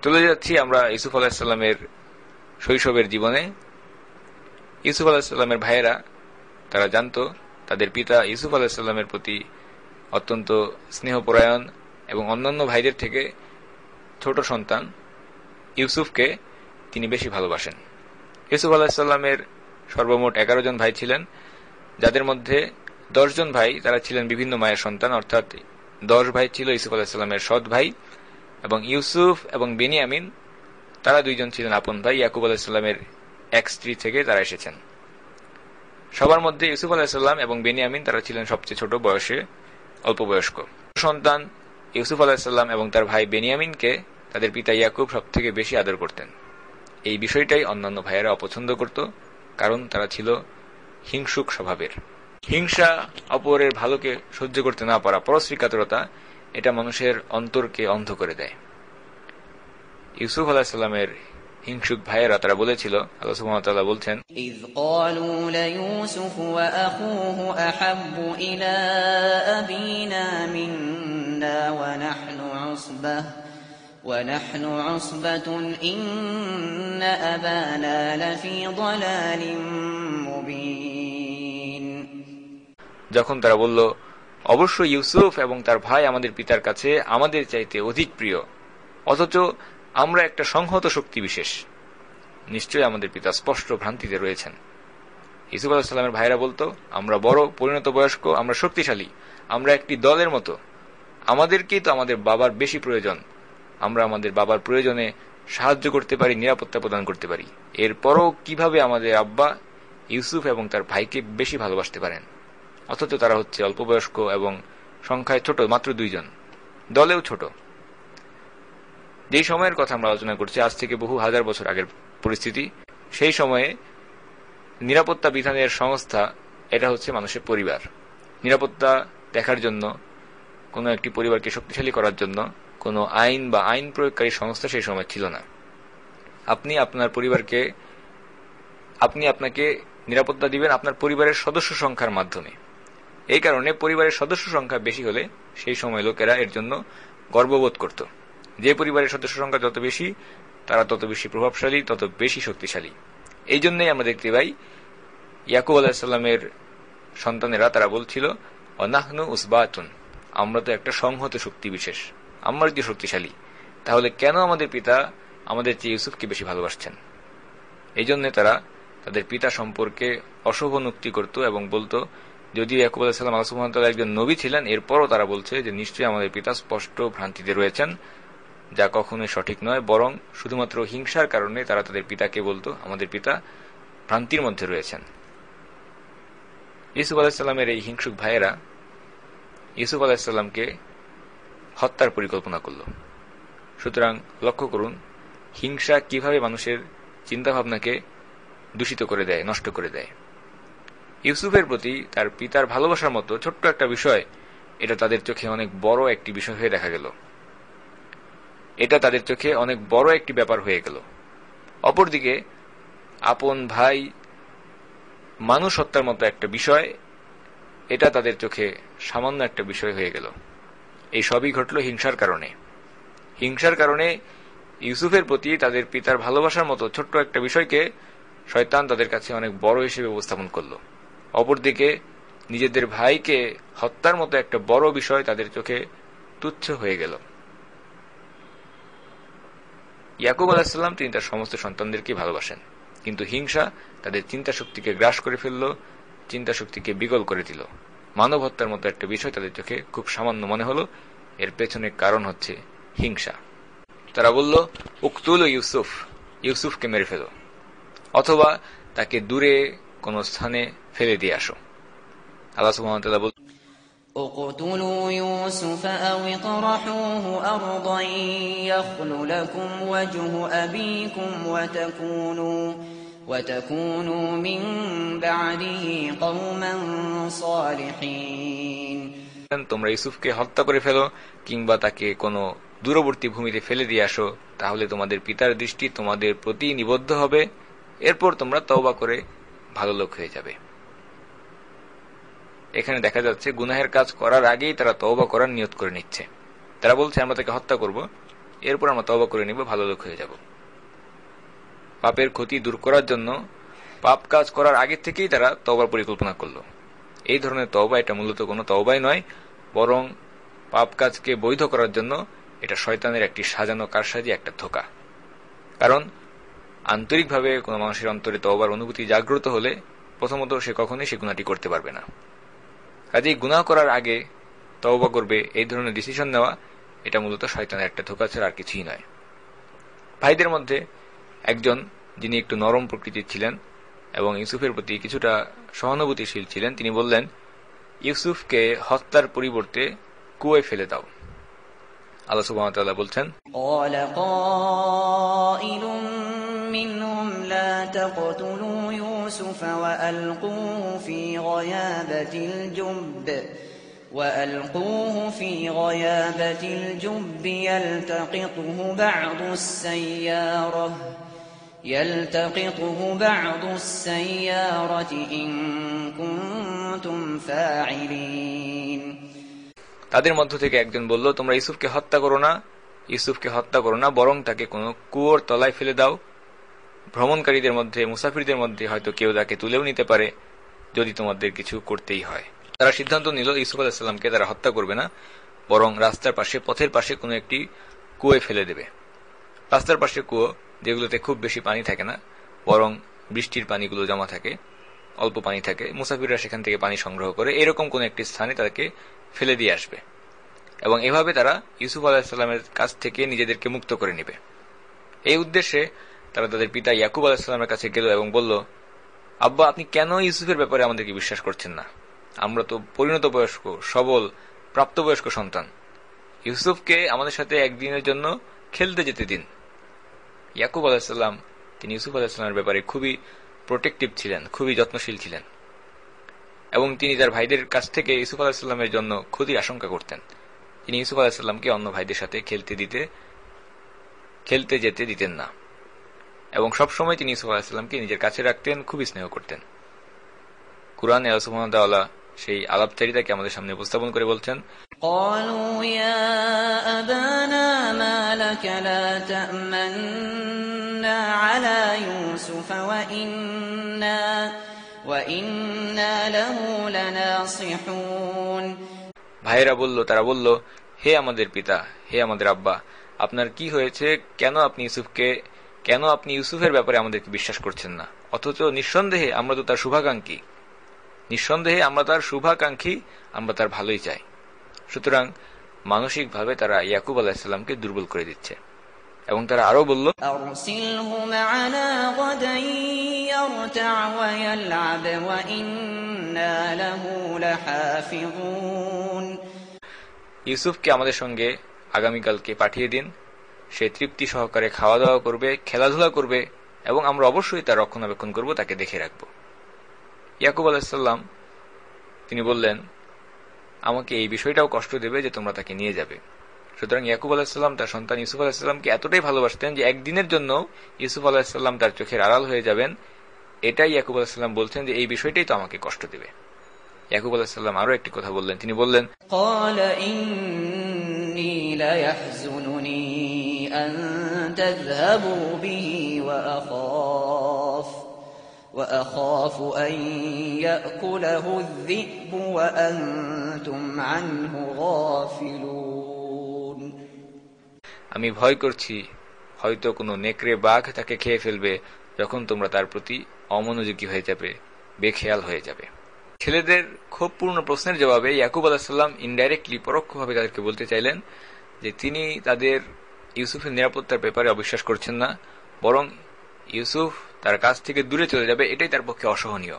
চলে যাচ্ছি আমরা ইউসুফ আলাইহিস সালামের শৈশবের জীবনে। ইউসুফ আলাইহিস সালামের ভাইয়েরা তারা জানতো তাদের পিতা ইউসুফ আলাইহিস সালামের প্রতি অত্যন্ত স্নেহপরায়ণ এবং অন্যান্য ভাইদের থেকে ছোট সন্তান ইউসুফকে তিনি বেশি ভালোবাসেন। ইউসুফ আলাইহিস সালামের সর্বমোট 11 জন ভাই ছিলেন, যাদের মধ্যে 10 জন ভাই তারা ছিলেন বিভিন্ন মায়ের সন্তান, অর্থাৎ 10 ভাই ছিল ইউসুফ আলাইহিস সালামের সৎ ভাই, এবং ইউসুফ এবং বেনিয়ামিন তারা 2 জন ছিলেন আপন ভাই। ইয়াকুব আলাইহিস সালামের এক স্ত্রী থেকে তারা এসেছেন। সবার মধ্যে ইউসুফ আলাইহিস সালাম এবং বেনিয়ামিন তারা ছিলেন সবচেয়ে ছোট বয়সে, অল্প বয়স্ক সন্তান। ইউসুফ আলাইহিস সালাম এবং তার ভাই বেনিয়ামিনকে তাদের পিতা ইয়াকুব সবথেকে বেশি আদর করতেন। এই বিষয়টাই অন্যান্য ভাইয়েরা অপছন্দ করত, কারণ তারা ছিল হিংসুক স্বভাবের। হিংসা, অপরের ভালোকে সহ্য করতে না পারা, পরশ্রীকাতরতা, এটা মানুষের অন্তরকে অন্ধ করে দেয়। ইউসুফ আলাইহিস সালামের হিংসুক ভাইয়েরা তারা বলেছিল, আল্লাহ সুবহানাহু ওয়া তাআলা বলছেন, إذ قالوا ليوسف وأخوه أحب إلى أبينا منا ونحن عصبة إن أبانا لفي ضلال مبين। যখন তারা বলল, অবশ্যই ইউসুফ এবং তার ভাই আমাদের পিতার কাছে আমাদের চাইতে অধিক প্রিয়, অথচ আমরা একটা সংহত শক্তি বিশেষ, নিশ্চয়ই আমাদের পিতা স্পষ্ট ভ্রান্তিতে রয়েছেন। ইউসুফ আলাইহিস সালামের ভাইরা বলতো, আমরা বড়, পরিণত বয়স্ক, আমরা শক্তিশালী, আমরা একটি দলের মতো, আমাদেরকেই তো আমাদের বাবার বেশি প্রয়োজন, আমরা আমাদের বাবার প্রয়োজনে সাহায্য করতে পারি, নিরাপত্তা প্রদান করতে পারি। এরপরও কিভাবে আমাদের আব্বা ইউসুফ এবং তার ভাইকে বেশি ভালোবাসতে পারেন, অথচ তারা হচ্ছে অল্প বয়স্ক এবং সংখ্যায় ছোট, মাত্র 2 জন, দলেও ছোট। যেই সময়ের কথা আমরা আলোচনা করছি, আজ থেকে বহু হাজার বছর আগের পরিস্থিতি। সেই সময়ে নিরাপত্তা বিধানের সংস্থা এটা হচ্ছে মানুষের পরিবার। নিরাপত্তা দেখার জন্য, কোনো একটি পরিবারকে শক্তিশালী করার জন্য কোনো আইন বা আইন প্রয়োগকারী সংস্থা সেই সময় ছিল না। আপনি আপনাকে নিরাপত্তা দিবেন আপনার পরিবারের সদস্য সংখ্যার মাধ্যমে। এই কারণে পরিবারের সদস্য সংখ্যা বেশি হলে সেই সময় লোকেরা এর জন্য গর্ববোধ করত। যে পরিবারের সদস্য সংখ্যা যত বেশি, তারা তত বেশি প্রভাবশালী, তত বেশি শক্তিশালী। এই জন্যই আমরা দেখতে পাই ইয়াকুব আলাইহিস সালামের সন্তানেরা তারা বলছিল, ওয়ানাহনু উসবাতুন, আমরা তো একটা সংহত শক্তি বিশেষ, আমরা যে শক্তিশালী, তাহলে কেন আমাদের পিতা আমাদের চেয়ে ইউসুফকে বেশি ভালোবাসছেন? এই জন্য তারা তাদের পিতা সম্পর্কে অশোভনোক্তি করত এবং বলতো, যদিও ইয়াকুব আলাইহিস সালাম আল্লাহ সুবহানাহু ওয়া তাআলা একজন নবী ছিলেন, এরপরও তারা বলছে যে নিশ্চয়ই আমাদের পিতা স্পষ্ট ভ্রান্তিতে রয়েছেন, যা কখনোই সঠিক নয়, বরং শুধুমাত্র হিংসার কারণে তারা তাদের পিতাকে বলতো আমাদের পিতা ভ্রান্তির মধ্যে রয়েছেন। ইউসুফ আলাইহিস সালামের এই হিংসুক ভাইয়েরা ইউসুফ আলাইহিস সালামকে হত্যার পরিকল্পনা করল। সুতরাং লক্ষ্য করুন হিংসা কিভাবে মানুষের চিন্তাভাবনাকে দূষিত করে দেয়, নষ্ট করে দেয়। ইউসুফের প্রতি তার পিতার ভালোবাসার মতো ছোট্ট একটা বিষয়, এটা তাদের চোখে অনেক বড় একটি বিষয় হয়ে দেখা গেল, এটা তাদের চোখে অনেক বড় একটি ব্যাপার হয়ে গেল। অপরদিকে আপন ভাই মানুষ হত্যার মতো একটা বিষয়, এটা তাদের চোখে সামান্য একটা বিষয় হয়ে গেল। এই সবই ঘটল হিংসার কারণে। হিংসার কারণে ইউসুফের প্রতি তাদের পিতার ভালোবাসার মতো ছোট্ট একটা বিষয়কে শয়তান তাদের কাছে অনেক বড় হিসেবে উপস্থাপন করল। অপরদিকে নিজেদের ভাইকে হত্যার মতো একটা বড় বিষয় তাদের চোখে তুচ্ছ হয়ে গেল। ইয়াকুব আলাইহিস সালাম তিনি তার সমস্ত সন্তানদেরকে ভালোবাসেন, কিন্তু হিংসা তাদের চিন্তা শক্তিকে গ্রাস করে ফেলল, চিন্তা শক্তিকে বিকল করে দিল, মানব হত্যার মতো একটা বিষয় তাদের চোখে খুব সামান্য মনে হলো। এর পেছনে কারণ হচ্ছে হিংসা। তারা বলল, উকতুল ইউসুফ, ইউসুফকে মেরে ফেলো, অথবা তাকে দূরে কোন স্থানে ফেলে দিয়ে আসো। আল্লাহ সুবহানাহু ওয়া তাআলা বলেন, اقتلوا يوسف أو اطرحوه أرضا يخل لكم وجه أبيكم وتكونوا من بعده قوما صالحين। তোমরা ইউসুফকে হত্যা করে ফেলো কিংবা তাকে কোনো দূরবর্তী ভূমিতে ফেলে দিয়ে আসো, তাহলে তোমাদের পিতার দৃষ্টি তোমাদের প্রতি নিবদ্ধ হবে, এরপর তোমরা তওবা করে ভালো লোক হয়ে যাবে। এখানে দেখা যাচ্ছে গুনাহের কাজ করার আগেই তারা তওবা করার নিয়ত করে নিচ্ছে। তারা বলছে আমরা তাকে হত্যা করব, এরপর আমরা তওবা করে নিব, ভালো লোক হয়ে যাব। পাপের ক্ষতি দূর করার জন্য পাপ কাজ করার আগে থেকেই তারা তওবার পরিকল্পনা করলো। এই ধরনের তওবা এটা মূলত কোনো তওবাই নয়, বরং পাপ কাজকে বৈধ করার জন্য এটা শয়তানের একটি সাজানো কারসাজি, একটা ধোঁকা। কারণ আন্তরিকভাবে কোনো মানুষের অন্তরে তওবার অনুভূতি জাগ্রত হলে প্রথমত সে কখনোই সে গুনাহটি করতে পারবে না। কাজেই গুনাহ করার আগে তওবা করবে, এই ধরনের ডিসিশন নেওয়া এটা মূলত শয়তানের একটা ধোঁকা ছাড়া আর কিছুই নয়। ভাইদের মধ্যে একজন যিনি একটু নরম প্রকৃতির ছিলেন এবং ইউসুফের প্রতি কিছুটা সহানুভূতিশীল ছিলেন, তিনি বললেন, ইউসুফকে হত্যার পরিবর্তে কুয়োয় ফেলে দাও। আল্লাহ সুবহানাহু ওয়া তাআলা বলছেন, قال قائل منهم لا تقتلوا يوسف وألقوه في غيابة الجب يلتقطه بعض السيارة إن كنتم فاعلين। তাদের মধ্য থেকে একজন বলল, তোমরা ইউসুফকে হত্যা করো না, বরং তাকে কোনো কুয়োর তলায় ফেলে দাও। ভ্রমণকারীদের মধ্যে, মুসাফিরদের মধ্যে হয়তো কেউ তাকে তুলেও নিতে পারে, যদি তোমাদের কিছু করতেই হয়। তারা সিদ্ধান্ত নিল ইউসুফ আলাইহিস সালামকে তারা হত্যা করবে না, বরং রাস্তার পাশে, পথের পাশে কোনো একটি কুয়োয় ফেলে দেবে। রাস্তার পাশে কুয়ো, যেগুলোতে খুব বেশি পানি থাকে না, বরং বৃষ্টির পানিগুলো জমা থাকে, অল্প পানি থাকে, মুসাফিররা সেখান থেকে পানি সংগ্রহ করে এরকম কোন একটি স্থানে তাদেরকে ফেলে দিয়ে আসবে এবং এভাবে তারা ইউসুফ আলাইহিস সালামের কাছ থেকে নিজেদেরকে মুক্ত করে নেবে। এই উদ্দেশ্যে তারা তাদের পিতা ইয়াকুব আলাইহিস সালামের কাছে গেল এবং বলল, আব্বা, আপনি কেন ইউসুফের ব্যাপারে আমাদেরকে বিশ্বাস করছেন না? আমরা তো পরিণত বয়স্ক, সবল, প্রাপ্তবয়স্ক সন্তান। ইউসুফকে আমাদের সাথে একদিনের জন্য খেলতে যেতে দিন। ইয়াকুব আলাইহিস সালাম তিনি ইউসুফ আলাইহিস সালামের ব্যাপারে খুবই প্রোটেক্টিভ ছিলেন, খুবই যত্নশীল ছিলেন এবং তিনি তার ভাইদের কাছ থেকে ইউসুফ আলাইহিস সালামের জন্য ক্ষতির আশঙ্কা করতেন। তিনি ইউসুফ আলাইহিস সালামকে অন্য ভাইদের সাথে খেলতে যেতে দিতেন না এবং সবসময় তিনি ইউসুফ আলাইহিস সালামকে নিজের কাছে রাখতেন, খুবই স্নেহ করতেন। কুরআনে আল্লাহ সুবহানাহু ওয়া তাআলা সেই আলাপচারিতাকে আমাদের সামনে উপস্থাপন করে বলছেন, قالوا يا أبانا ما لك لا تأمنا على يوسف وإنا له لناصحون। ভাইয়েরা তারা বলল, হে আমাদের পিতা, হে আমাদের আব্বা, আপনার কি হয়েছে? কেন আপনি ইউসুফের ব্যাপারে আমাদেরকে বিশ্বাস করছেন না? অথচ নিঃসন্দেহে আমরা তো তার শুভাকাঙ্ক্ষী, আমরা তার ভালোই চাই। সুতরাং মানসিকভাবে তারা ইয়াকুব আলাইহিস সালামকে দুর্বল করে দিচ্ছে এবং তারা আরো বলল, أرسله معنا غدا يرتع ويلعب وإنا له لحافظون। ইউসুফকে আমাদের সঙ্গে আগামীকালকে পাঠিয়ে দিন, সে তৃপ্তি সহকারে খাওয়া দাওয়া করবে, খেলাধুলা করবে এবং আমরা অবশ্যই তার রক্ষণাবেক্ষণ করব, তাকে দেখে রাখব। ইয়াকুব আলাইহিস সালাম তিনি বললেন, আমাকে এই বিষয়টাও কষ্ট দেবে যে তোমরা তাকে নিয়ে যাবে। সুতরাং ইয়াকুব আলাইহিস সালাম তার সন্তান ইউসুফ আলাইহিস সালামকে এতটাই ভালোবাসতেন যে একদিনের জন্য ইউসুফ আলাইহিস সালাম তার চোখের আড়াল হয়ে যাবেন, এটাই ইয়াকুব আলাইহিস সালাম বলছেন যে এই বিষয়টাই তো আমাকে কষ্ট দেবে। ইয়াকুব আলাইহিস সালাম আরো একটি কথা বললেন, তিনি বললেন, قال إني ليحزنني أن تذهبوا به وأخاف أن يأكله الذئب وأنتم عنه غافلون। আমি ভয় করছি হয়তো কোনো নেকড়ে বাঘ তাকে খেয়ে ফেলবে যখন তোমরা তার প্রতি অমনোযোগী হয়ে যাবে, বেখেয়াল হয়ে যাবে। ছেলেদের ক্ষোভপূর্ণ প্রশ্নের জবাবে ইয়াকুব আলাইহিস সালাম ইনডাইরেক্টলি পরোক্ষভাবে তাদেরকে বলতে চাইলেন যে তিনি তাদের ইউসুফের নিরাপত্তার ব্যাপারে অবিশ্বাস করছেন না, বরং ইউসুফ তার কাছ থেকে দূরে চলে যাবে এটাই তার পক্ষে অসহনীয়,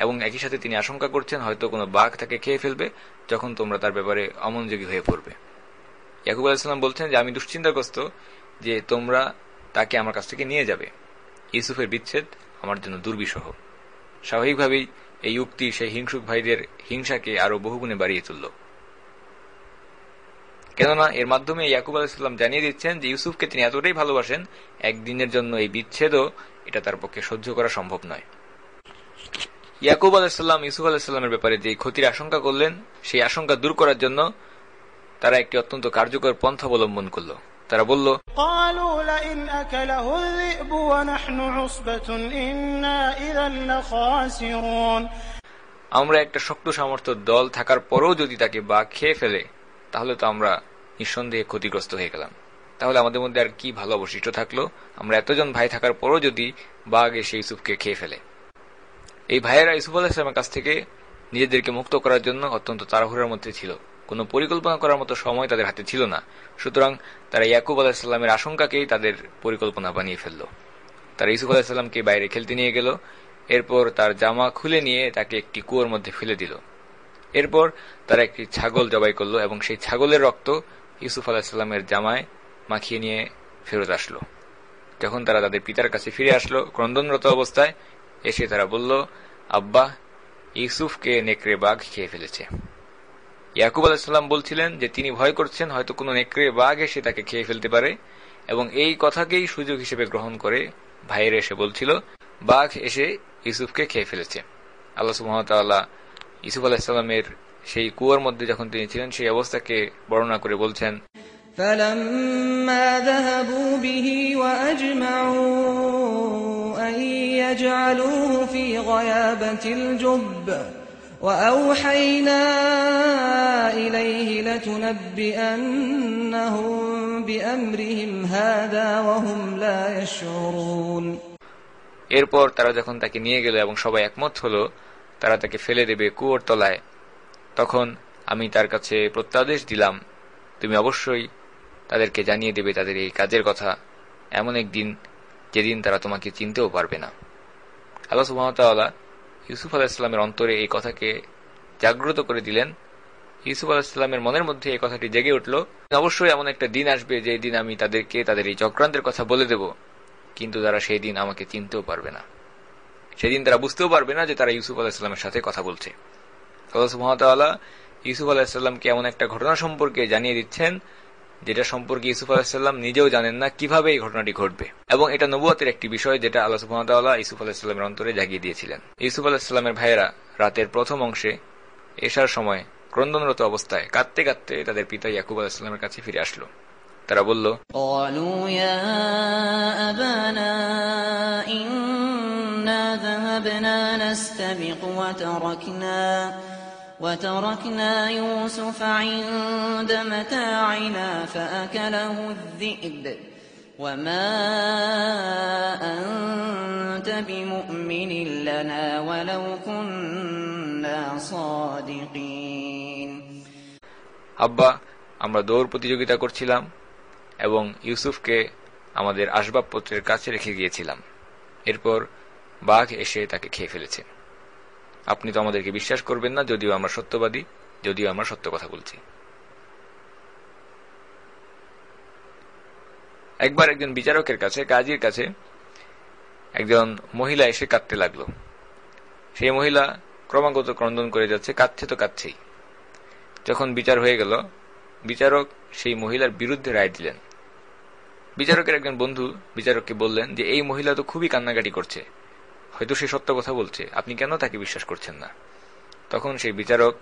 এবং একই সাথে তিনি আশঙ্কা করছেন হয়তো কোনো বাঘ তাকে খেয়ে ফেলবে যখন তোমরা তার ব্যাপারে অমনোযোগী হয়ে পড়বে। ইয়াকুব আলাইহিস সালাম বলছেন যে আমি দুশ্চিন্তাগ্রস্ত যে তোমরা তাকে আমার কাছ থেকে নিয়ে যাবে। ইউসুফের বিচ্ছেদ আমার জন্য দুর্বিষহ। স্বাভাবিকভাবেই এই উক্তি সেই হিংসুক ভাইদের হিংসাকে আরো বহুগুণে বাড়িয়ে তুলল, কেননা এর মাধ্যমে ইয়াকুব আলাইহিস সালাম জানিয়ে দিচ্ছেন যে ইউসুফকে তিনি এতটাই ভালোবাসেন, একদিনের জন্য এই বিচ্ছেদও এটা তার পক্ষে সহ্য করা সম্ভব নয়। ইয়াকুব আলাইহিস সালাম ইউসুফ আলাইহিস সালামের ব্যাপারে যে ক্ষতির আশঙ্কা করলেন, সেই আশঙ্কা দূর করার জন্য তারা একটি অত্যন্ত কার্যকর পন্থা অবলম্বন করল। তারা বলল, আমরা একটা শক্ত সামর্থ্য দল থাকার পরেও যদি তাকে বাঘ খেয়ে ফেলে তাহলে তো আমরা নিঃসন্দেহে ক্ষতিগ্রস্ত হয়ে গেলাম। তাহলে আমাদের মধ্যে আর কি ভালো অবশিষ্ট থাকলো? আমরা এতজন ভাই থাকার পরও যদি বাঘ এসে ইউসুফকে খেয়ে ফেলে। এই ভাইয়েরা ইউসুফ আলাইহিস সালামের কাছ থেকে নিজেদেরকে মুক্ত করার জন্য অত্যন্ত তাড়াহুড়ার মধ্যে ছিল, কোনো পরিকল্পনা করার মতো সময় তাদের হাতে ছিল না। সুতরাং তারা ইয়াকুব আলাইহিস সালামের আশঙ্কাকেই তাদের পরিকল্পনা বানিয়ে ফেলল। তারা ইউসুফ আলাইহিস সালামকে বাইরে খেলতে নিয়ে গেল, এরপর তার জামা খুলে নিয়ে তাকে একটি কুয়োর মধ্যে ফেলে দিল। এরপর তারা একটি ছাগল জবাই করল এবং সেই ছাগলের রক্ত ইউসুফ আলাইহিস সালামের জামায় মাখিয়ে নিয়ে ফেরত আসলো। যখন তারা তাদের পিতার কাছে ফিরে আসলো ক্রন্দনরত অবস্থায়, এসে তারা বলল, আব্বা, ইউসুফকে নেকড়ে বাঘ খেয়ে ফেলেছে। ইয়াকুব আলাইহিস সালাম বলছিলেন যে তিনি ভয় করছেন হয়তো কোনো নেকড়ে বাঘ এসে তাকে খেয়ে ফেলতে পারে, এবং এই কথাকেই সুযোগ হিসেবে গ্রহণ করে ভাইয়ের এসে বলছিল বাঘ এসে ইউসুফকে খেয়ে ফেলেছে। আল্লাহ সুবহানাহু ওয়া তাআলা ইউসুফ আলাইহিস সালামের সেই কুয়োর মধ্যে যখন তিনি ছিলেন সেই অবস্থাকে বর্ণনা করে বলছেন, فَلَمَّا ذَهَبُوا بِهِ وَأَجْمَعُوا أَن يَجْعَلُوهُ فِي غَيَابَتِ الْجُبِّ وَأَوْحَيْنَا إِلَيْهِ لَتُنَبِّئَنَّهُم بِأَمْرِهِمْ هَذَا وَهُمْ لَا يَشْعُرُونَ। এরপর তারা যখন তাকে নিয়ে গেল এবং সবাই একমত হলো তারা তাকে ফেলে দেবে কুয়োর তলায়, তখন আমি তার কাছে প্রত্যাদেশ দিলাম, তুমি অবশ্যই তাদেরকে জানিয়ে দেবে তাদের এই কাজের কথা এমন একদিন যেদিন তারা তোমাকে চিনতেও পারবে না। আল্লাহ সুবহানাহু ওয়া তাআলা ইউসুফ আলাইহিস সালামের অন্তরে এই কথাকে জাগ্রত করে দিলেন। ইউসুফ আলাইহিস সালামের মনের মধ্যে এই কথাটি জেগে উঠল, অবশ্যই এমন একটা দিন আসবে যে দিন আমি তাদেরকে তাদের এই চক্রান্তের কথা বলে দেব, কিন্তু তারা সেই দিন আমাকে চিনতেও পারবে না, সেদিন তারা বুঝতেও পারবে না যে তারা ইউসুফ আলাইহিস সালামের সাথে কথা বলছে। আল্লাহ সুবহানাহু ওয়া তাআলা ইউসুফ আলাইহিস সালামকে এমন একটা ঘটনা সম্পর্কে জানিয়ে দিচ্ছেন যেটা সম্পর্কে ইউসুফ আলাইহিস সালাম নিজেও জানেন না কিভাবে এই ঘটনাটি ঘটবে, এবং এটা নবুয়তের একটি বিষয় যেটা আল্লাহ সুবহানাহু ওয়া তাআলা ইউসুফ আলাইহিস সালামের অন্তরে জাগিয়ে দিয়েছিলেন। ইউসুফ আলাইহিস সালামের ভাইয়েরা রাতের প্রথম অংশে এশার সময় ক্রন্দনরত অবস্থায় কাঁদতে কাঁদতে তাদের পিতা ইয়াকুব আলাইহিস সালামের কাছে ফিরে আসলো। তারা বলল, قالوا يا أبانا إنا ذهبنا نستبق وتركنا يوسف عند متاعنا فأكله الذئب وما أنت بمؤمن لنا ولو كنا صادقين। আব্বা, আমরা দৌড় প্রতিযোগিতা করছিলাম এবং ইউসুফকে আমাদের আসবাবপত্রের কাছে রেখে গিয়েছিলাম, এরপর বাঘ এসে তাকে খেয়ে ফেলেছে। আপনি তো আমাদেরকে বিশ্বাস করবেন না, যদিও আমরা সত্যবাদী, যদিও আমরা সত্য কথা বলছি। একবার একজন বিচারকের কাছে, কাজীর কাছে একজন মহিলা এসে কাঁদতে লাগলো। সেই মহিলা ক্রমাগত ক্রন্দন করে যাচ্ছে, কাঁদছে তো কাঁদছেই। যখন বিচার হয়ে গেল, বিচারক সেই মহিলার বিরুদ্ধে রায় দিলেন। বিচারকের একজন বন্ধু বিচারককে বললেন যে এই মহিলা তো খুবই কান্নাকাটি করছে, হয়তো সে সত্য কথা বলছে, আপনি কেন তাকে বিশ্বাস করছেন না? তখন সেই বিচারক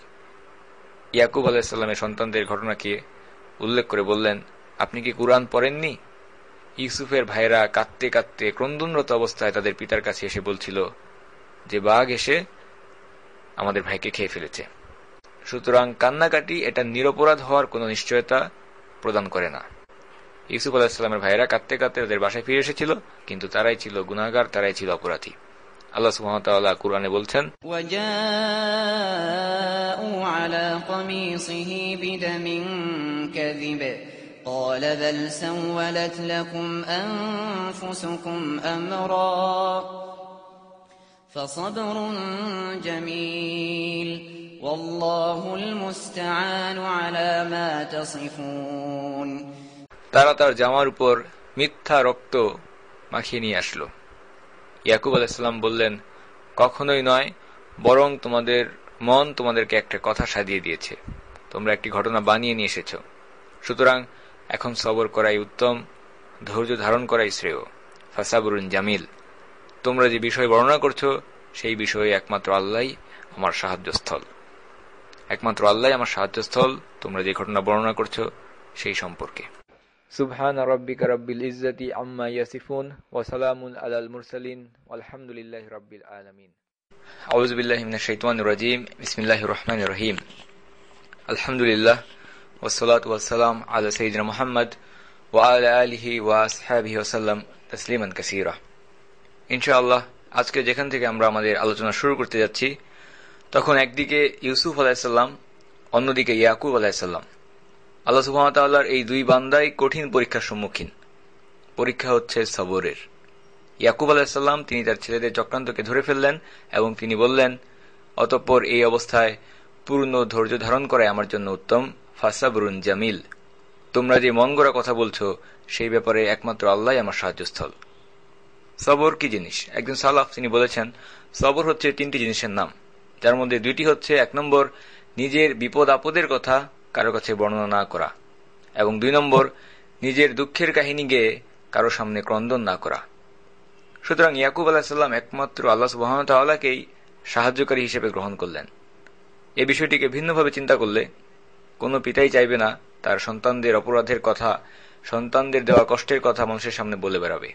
ইয়াকুব আলাইহিস সালামের সন্তানদের ঘটনাকে উল্লেখ করে বললেন, আপনি কি কুরআন পড়েননি? ইউসুফের ভাইরা কাঁদতে কাঁদতে ক্রন্দনরত অবস্থায় তাদের পিতার কাছে এসে বলছিল যে বাঘ এসে আমাদের ভাইকে খেয়ে ফেলেছে। সুতরাং কান্নাকাটি এটা নিরপরাধ হওয়ার কোনো নিশ্চয়তা প্রদান করে না। ইউসুফ আলাইহিস সালামের ভাইরা কাঁদতে কাঁদতে তাদের বাসায় ফিরে এসেছিল, কিন্তু তারাই ছিল গুনাহগার, তারাই ছিল অপরাধী। আল্লাহ সুবহানাহু ওয়া তাআলা কুরআনে বলছেন, وَجَاءُوا عَلَى قَمِيصِهِ بِدَمٍ كَذِبٍ قَالَ بَلْ سَوَّلَتْ لَكُمْ أَنفُسُكُمْ أَمْرًا فَصَبْرٌ جَمِيلٌ وَاللَّهُ الْمُسْتَعَانُ عَلَى مَا تَصِفُونَ। তারা তার জামার উপর মিথ্যা রক্ত মাখিয়ে নিয়ে আসলো। ইয়াকুব আলাইহিস সালাম বললেন, কখনোই নয়, বরং তোমাদের মন তোমাদেরকে একটা কথা সাজিয়ে দিয়েছে, তোমরা একটি ঘটনা বানিয়ে নিয়ে এসেছো। সুতরাং এখন সবর করাই উত্তম, ধৈর্য ধারণ করাই শ্রেয়। ফাসাবরুন জামিল, তোমরা যে বিষয় বর্ণনা করছো সেই বিষয়ে একমাত্র আল্লাহই আমার সাহায্যস্থল। একমাত্র আল্লাহই আমার সাহায্যস্থল তোমরা যে ঘটনা বর্ণনা করছো সেই সম্পর্কে। সুবহান রাব্বিকা রাব্বিল ইজ্জাতি আম্মা ইয়াসিফুন ওয়া সালামুন আলাল মুরসালিন ওয়ালহামদুলিল্লাহি রাব্বিল আলামিন। আউযু বিল্লাহি মিনাশ শাইতানির রাজীম। বিসমিল্লাহির রহমানির রহিম। আলহামদুলিল্লাহ ওয়াসসালাতু ওয়াসসালাম আলা সাইয়্যিদিনা মুহাম্মদ ওয়া আলা আলিহি ওয়া আসহাবিহি ওয়া সাল্লাম তাসলিমান কাসীরা। ইনশাআল্লাহ আজকে যেখান থেকে আমরা আমাদের আলোচনা শুরু করতে যাচ্ছি, তখন একদিকে ইউসুফ আলাইহিস সালাম, অন্যদিকে ইয়াকুব আলাইহিস সালাম। আল্লাহ সুবহানাহু ওয়া তাআলার এই দুই বান্দাই কঠিন পরীক্ষার সম্মুখীন। পরীক্ষা হচ্ছে সবরের। ইয়াকুব আলাইহিস সালাম তিনি তার ছেলেদের চক্রান্তকে ধরে ফেললেন এবং তিনি বললেন, অতঃপর এই অবস্থায় পূর্ণ ধৈর্য ধারণ করাই আমার জন্য উত্তম। ফাসাবরুন জামিল, তোমরা যে মন গড়া কথা বলছো সেই ব্যাপারে একমাত্র আল্লাহই আমার সাহায্যস্থল। সবর কি জিনিস? একজন সালাফ তিনি বলেছেন, সবর হচ্ছে তিনটি জিনিসের নাম, যার মধ্যে দুইটি হচ্ছে, 1 নম্বর নিজের বিপদ আপদের কথা কারো কাছে বর্ণনা না করা, এবং 2 নম্বর নিজের দুঃখের কাহিনী গেয়ে কারো সামনে ক্রন্দন না করা। সুতরাং ইয়াকুব আলাইহিস সালাম একমাত্র আল্লাহ সুবহানাহু ওয়া তাআলাকেই সাহায্যকারী হিসেবে গ্রহণ করলেন। এই বিষয়টিকে ভিন্নভাবে চিন্তা করলে কোনো পিতাই চাইবে না তার সন্তানদের অপরাধের কথা, সন্তানদের দেওয়া কষ্টের কথা মানুষের সামনে বলে বেড়াবে,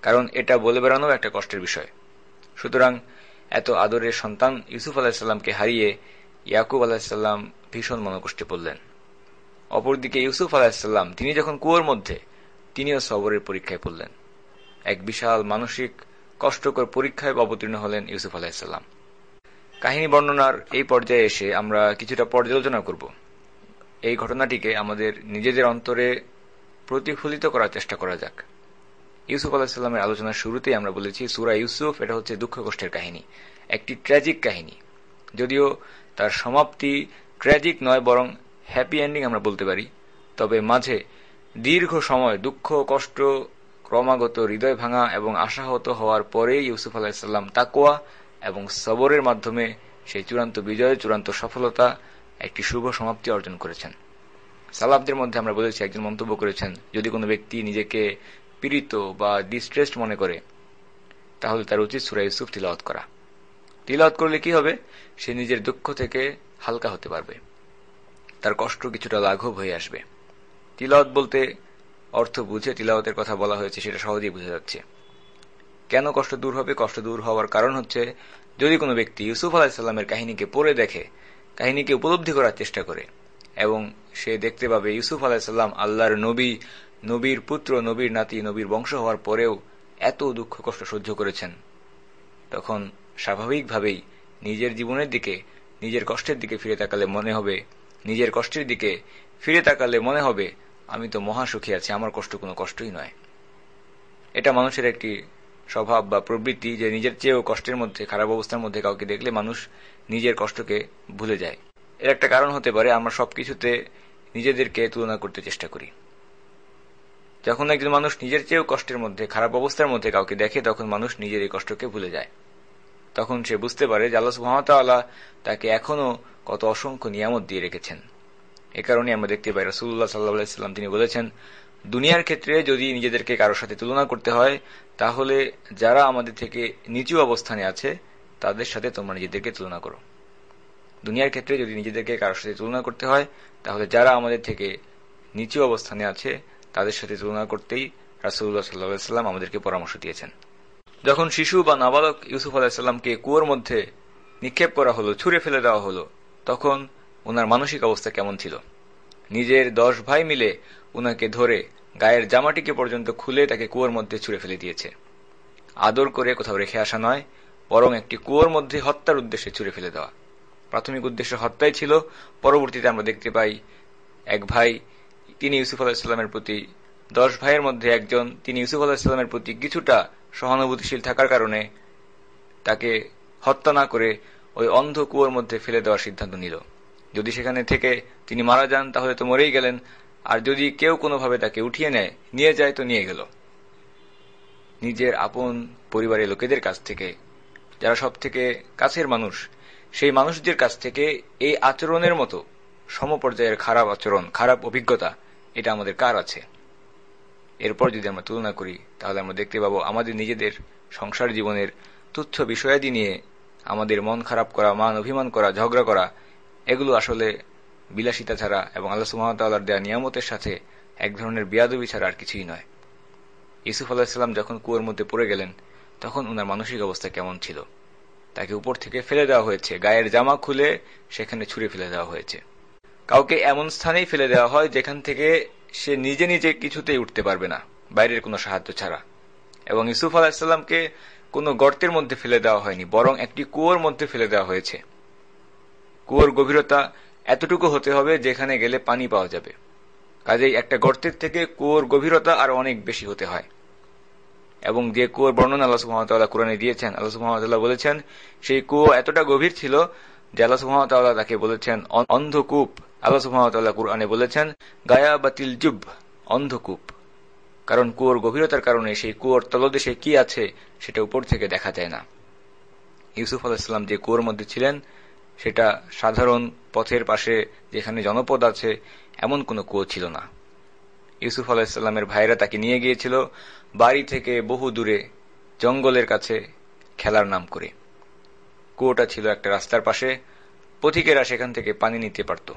কারণ এটা বলে বেড়ানো একটা কষ্টের বিষয়। সুতরাং এত আদরের সন্তান ইউসুফ আলাইহিস সালামকে হারিয়ে ইয়াকুব আলাইহিস সালাম ভীষণ মনোকষ্টে পড়লেন। অপরদিকে ইউসুফ আলাইহিস সালাম তিনি যখন কুয়োর মধ্যে, তিনিও সবরের পরীক্ষায় পড়লেন। এক বিশাল মানসিক কষ্টকর পরীক্ষায় অবতীর্ণ হলেন ইউসুফ আলাইহিস সালাম। কাহিনী বর্ণনার এই পর্যায়ে এসে আমরা কিছুটা পর্যালোচনা করব। এই ঘটনাটিকে আমাদের নিজেদের অন্তরে প্রতিফলিত করার চেষ্টা করা যাক। ইউসুফ আলাইহিস সালামের আলোচনার শুরুতেই আমরা বলেছি, সূরা ইউসুফ এটা হচ্ছে দুঃখ কষ্টের কাহিনী, একটি ট্র্যাজিক কাহিনী। যদিও তার সমাপ্তি ট্র্যাজিক নয়, বরং হ্যাপি এন্ডিং আমরা বলতে পারি, তবে মাঝে দীর্ঘ সময় দুঃখ কষ্ট, ক্রমাগত হৃদয় ভাঙা এবং আশাহত হওয়ার পরেই ইউসুফ আলাইহিস সালাম তাকওয়া এবং সবরের মাধ্যমে সেই চূড়ান্ত বিজয়, চূড়ান্ত সফলতা, একটি শুভ সমাপ্তি অর্জন করেছেন। সালাফদের মধ্যে আমরা বলেছি, একজন মন্তব্য করেছেন, যদি কোনো ব্যক্তি নিজেকে পীড়িত বা ডিস্ট্রেসড মনে করে তাহলে তার উচিত সূরা ইউসুফ তিলাওয়াত করা। তিলাওয়াত করলে কি হবে? সে নিজের দুঃখ থেকে হালকা হতে পারবে, তার কষ্ট কিছুটা লাঘব হয়ে আসবে। তিলাওয়াত বলতে অর্থ বুঝে তিলাওয়াতের কথা বলা হয়েছে, সেটা সহজেই বোঝা যাচ্ছে। কেন কষ্ট দূর হবে? কষ্ট দূর হওয়ার কারণ হচ্ছে, যদি কোনো ব্যক্তি ইউসুফ আলাইহিস সালামের কাহিনীকে পড়ে দেখে, কাহিনীকে উপলব্ধি করার চেষ্টা করে, এবং সে দেখতে পাবে ইউসুফ আলাইহিস সালাম আল্লাহর নবী, নবীর পুত্র, নবীর নাতি, নবীর বংশ হওয়ার পরেও এত দুঃখ কষ্ট সহ্য করেছেন, তখন স্বাভাবিকভাবেই নিজের জীবনের দিকে, নিজের কষ্টের দিকে ফিরে তাকালে মনে হবে, নিজের কষ্টের দিকে ফিরে তাকালে মনে হবে আমি তো মহা সুখী আছি, আমার কষ্ট কোনো কষ্টই নয়। এটা মানুষের একটি স্বভাব বা প্রবৃত্তি যে নিজের চেয়েও কষ্টের মধ্যে, খারাপ অবস্থার মধ্যে কাউকে দেখলে মানুষ নিজের কষ্টকে ভুলে যায়। এর একটা কারণ হতে পারে আমরা সবকিছুতে নিজেদেরকে তুলনা করতে চেষ্টা করি। যখন একজন মানুষ নিজের চেয়েও কষ্টের মধ্যে, খারাপ অবস্থার মধ্যে কাউকে দেখে, তখন মানুষ নিজের এই কষ্টকে ভুলে যায়। তখন সে বুঝতে পারে যে আল্লাহ সুবহানাহু ওয়া তাআলা তাকে এখনো কত অসংখ্য নিয়ামত দিয়ে রেখেছেন। এ কারণে আমরা দেখতে পাই রাসূলুল্লাহ সাল্লাল্লাহু আলাইহি ওয়াসাল্লাম তিনি বলেছেন, দুনিয়ার ক্ষেত্রে যদি নিজেদেরকে কারোর সাথে তুলনা করতে হয়, তাহলে যারা আমাদের থেকে নিচু অবস্থানে আছে তাদের সাথে তোমরা নিজেদেরকে তুলনা করো। দুনিয়ার ক্ষেত্রে যদি নিজেদেরকে কারোর সাথে তুলনা করতে হয়, তাহলে যারা আমাদের থেকে নিচু অবস্থানে আছে তাদের সাথে তুলনা করতেই রাসূলুল্লাহ সাল্লাল্লাহু আলাইহি ওয়াসাল্লাম আমাদেরকে পরামর্শ দিয়েছেন। যখন শিশু বা নাবালক ইউসুফ আলাইহিস সালামকে কুয়োর মধ্যে নিক্ষেপ করা হলো, ছুঁড়ে ফেলে দেওয়া হলো, তখন ওনার মানসিক অবস্থা কেমন ছিল? নিজের 10 ভাই মিলে উনাকে ধরে গায়ের জামাটিকে পর্যন্ত খুলে তাকে কুয়োর মধ্যে ছুঁড়ে ফেলে দিয়েছে। আদর করে কোথাও রেখে আসা নয়, বরং একটি কুয়োর মধ্যে হত্যার উদ্দেশ্যে ছুঁড়ে ফেলে দেওয়া। প্রাথমিক উদ্দেশ্য হত্যাই ছিল। পরবর্তীতে আমরা দেখতে পাই এক ভাই, তিনি ইউসুফ আলাইহিসসালামের প্রতি, 10 ভাইয়ের মধ্যে একজন, তিনি ইউসুফ আলাইহিসসালামের প্রতি কিছুটা সহানুভূতিশীল থাকার কারণে তাকে হত্যা না করে ওই অন্ধ কুয়োর মধ্যে ফেলে দেওয়ার সিদ্ধান্ত নিল। যদি সেখানে থেকে তিনি মারা যান তাহলে তো মরেই গেলেন, আর যদি কেউ কোনোভাবে তাকে উঠিয়ে নেয়, নিয়ে যায় তো নিয়ে গেল। নিজের আপন পরিবারের লোকেদের কাছ থেকে, যারা সব থেকে কাছের মানুষ, সেই মানুষদের কাছ থেকে এই আচরণের মতো সমপর্যায়ের খারাপ আচরণ, খারাপ অভিজ্ঞতা, এটা আমাদের কার আছে? এরপর যদি আমরা তুলনা করি তাহলে আমরা দেখতে পাবো আমাদের নিজেদের সংসার জীবনের তুচ্ছ বিষয়াদি নিয়ে আমাদের মন খারাপ করা, মান অভিমান করা, ঝগড়া করা, এগুলো আসলে বিলাসিতা ছাড়া এবং আল্লাহ সুবহানাহু ওয়া তাআলার দেয়া নিয়ামতের সাথে এক ধরনের বিয়াদবি ছাড়া আর কিছুই নয়। ইউসুফ আলাইহিস সালাম যখন কুয়োর মধ্যে পড়ে গেলেন তখন ওনার মানসিক অবস্থা কেমন ছিল? তাকে উপর থেকে ফেলে দেওয়া হয়েছে, গায়ের জামা খুলে সেখানে ছুঁড়ে ফেলে দেওয়া হয়েছে। কাউকে এমন স্থানেই ফেলে দেওয়া হয় যেখান থেকে সে নিজে নিজে কিছুতেই উঠতে পারবে না, বাইরের কোনো সাহায্য ছাড়া। এবং ইউসুফ আলাইহিস সালামকে কোনো গর্তের মধ্যে ফেলে দেওয়া হয়নি, বরং একটি কুয়োর মধ্যে ফেলে দেওয়া হয়েছে। কুয়োর গভীরতা এতটুকু হতে হবে যেখানে গেলে পানি পাওয়া যাবে। কাজেই একটা গর্তের থেকে কুয়োর গভীরতা আরো অনেক বেশি হতে হয়। এবং যে কুয়োর বর্ণনা আল্লাহ সুবহানাহু ওয়া তাআলা কুরআনে দিয়েছেন, আল্লাহ সুবহানাহু ওয়া তাআলা বলেছেন সেই কুয়ো এতটা গভীর ছিল যে আল্লাহ সুবহানাহু ওয়া তাআলা তাকে বলেছেন অন্ধকূপ। আল্লাহ সুবহানাহু ওয়া তাআলা কুরআনে বলেছেন গায়াবাতিল জুব, অন্ধকূপ। কারণ কুয়োর গভীরতার কারণে সেই কুয়োর তলদেশে কি আছে সেটা উপর থেকে দেখা যায় না। ইউসুফ আলাইহিস সালাম যে কুয়োর মধ্যে ছিলেন সেটা সাধারণ পথের পাশে যেখানে জনপদ আছে এমন কোনো কুয়ো ছিল না। ইউসুফ আলাইহিস সালামের ভাইরা তাকে নিয়ে গিয়েছিল বাড়ি থেকে বহু দূরে, জঙ্গলের কাছে, খেলার নাম করে। কুয়োটা ছিল একটা রাস্তার পাশে, পথিকেরা সেখান থেকে পানি নিতে পারত।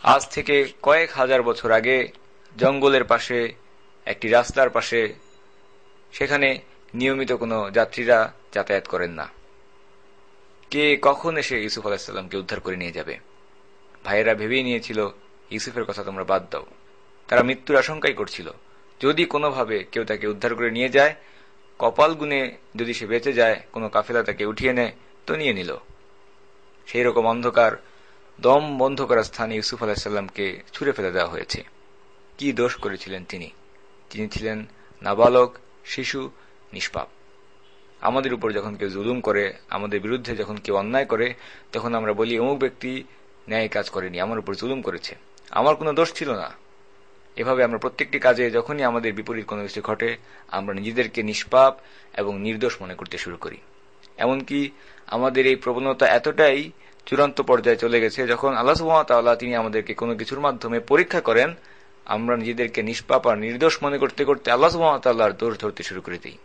আজ থেকে কয়েক হাজার বছর আগে জঙ্গলের পাশে একটি রাস্তার পাশে, সেখানে নিয়মিত কোনো যাত্রীরা যাতায়াত করেন না। কে কখন এসে ইউসুফ আলাইহিস সালামকে উদ্ধার করে নিয়ে যাবে? ভাইয়েরা ভেবেই নিয়েছিল ইউসুফের কথা তোমরা বাদ দাও। তারা মৃত্যুর আশঙ্কাই করছিল। যদি কোনোভাবে কেউ তাকে উদ্ধার করে নিয়ে যায়, কপাল গুনে যদি সে বেঁচে যায়, কোনো কাফেলা তাকে উঠিয়ে নেয় তো নিয়ে নিল। সেই রকম অন্ধকার, দম বন্ধ করা স্থানে ইউসুফ আলাইহিস সালামকে ছুঁড়ে ফেলে দেওয়া হয়েছে। কি দোষ করেছিলেন তিনি? তিনি ছিলেন নাবালক, শিশু, নিষ্পাপ। আমাদের উপর যখন কেউ জুলুম করে, আমাদের বিরুদ্ধে যখন কেউ অন্যায় করে, তখন আমরা বলি অমুক ব্যক্তি ন্যায় কাজ করেনি, আমার উপর জুলুম করেছে, আমার কোনো দোষ ছিল না। এভাবে আমরা প্রত্যেকটি কাজে যখনই আমাদের বিপরীত কোনো কিছু ঘটে, আমরা নিজেদেরকে নিষ্পাপ এবং নির্দোষ মনে করতে শুরু করি। এমনকি আমাদের এই প্রবণতা এতটাই চূড়ান্ত পর্যায়ে চলে গেছে, যখন আল্লাহ সুবহানাহু ওয়া তাআলা তিনি আমাদেরকে কোনো কিছুর মাধ্যমে পরীক্ষা করেন, আমরা নিজেদেরকে নিষ্পাপ আর নির্দোষ মনে করতে করতে আল্লাহ সুবহানাহু ওয়া তাআলার দোষ ধরতে শুরু করে দিই।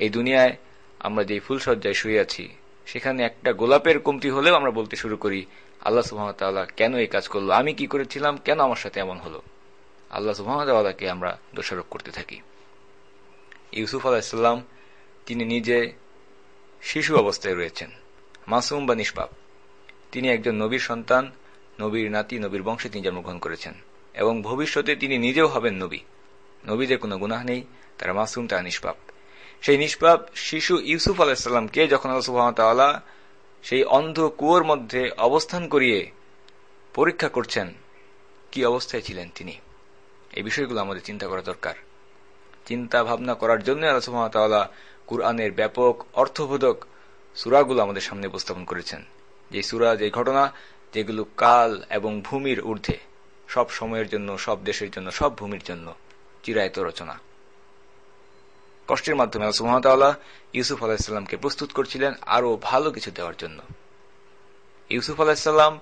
এই দুনিয়ায় আমরা যে ফুলসজ্জায় শুয়ে আছি, সেখানে একটা গোলাপের কমতি হলেও আমরা বলতে শুরু করি আল্লাহ সুবহানাহু ওয়া তাআলা কেন এই কাজ করলো, আমি কি করেছিলাম, কেন আমার সাথে এমন হলো। আল্লাহ সুবহানাহু ওয়া তাআলাকে আমরা দোষারোপ করতে থাকি। ইউসুফ আলাইহিস সালাম তিনি নিজে শিশু অবস্থায় রয়েছেন, মাসুম বা নিষ্পাপ। তিনি একজন নবীর সন্তান, নবীর নাতি, নবীর বংশে তিনি জন্মগ্রহণ করেছেন এবং ভবিষ্যতে তিনি নিজেও হবেন নবী। নবীদের কোনো গুনাহ নেই, তারা মাসুম, তারা নিষ্পাপ। সেই নিষ্পাপ শিশু ইউসুফ আলাইহিস সালামকে যখন আল্লাহ সুবহানাহু ওয়া তাআলা সেই অন্ধ কুয়োর মধ্যে অবস্থান করিয়ে পরীক্ষা করছেন, কি অবস্থায় ছিলেন তিনি, এই বিষয়গুলো আমাদের চিন্তা করা দরকার। চিন্তা ভাবনা করার জন্য আল্লাহ সুবহানাহু ওয়া তাআলা কুরআনের ব্যাপক অর্থবোধক সূরাগুলো আমাদের সামনে উপস্থাপন করেছেন। যে সূরা, যে ঘটনা, যেগুলো কাল এবং ভূমির ঊর্ধ্বে, সব সময়ের জন্য, সব দেশের জন্য, সব ভূমির জন্য চিরায়ত রচনা। কষ্টের মাধ্যমে আল্লাহ সুবহানাহু ওয়া তাআলা ইউসুফ আলাইহিস সালামকে প্রস্তুত করছিলেন আরো ভালো কিছু দেওয়ার জন্য। ইউসুফ আলাইহিস সালাম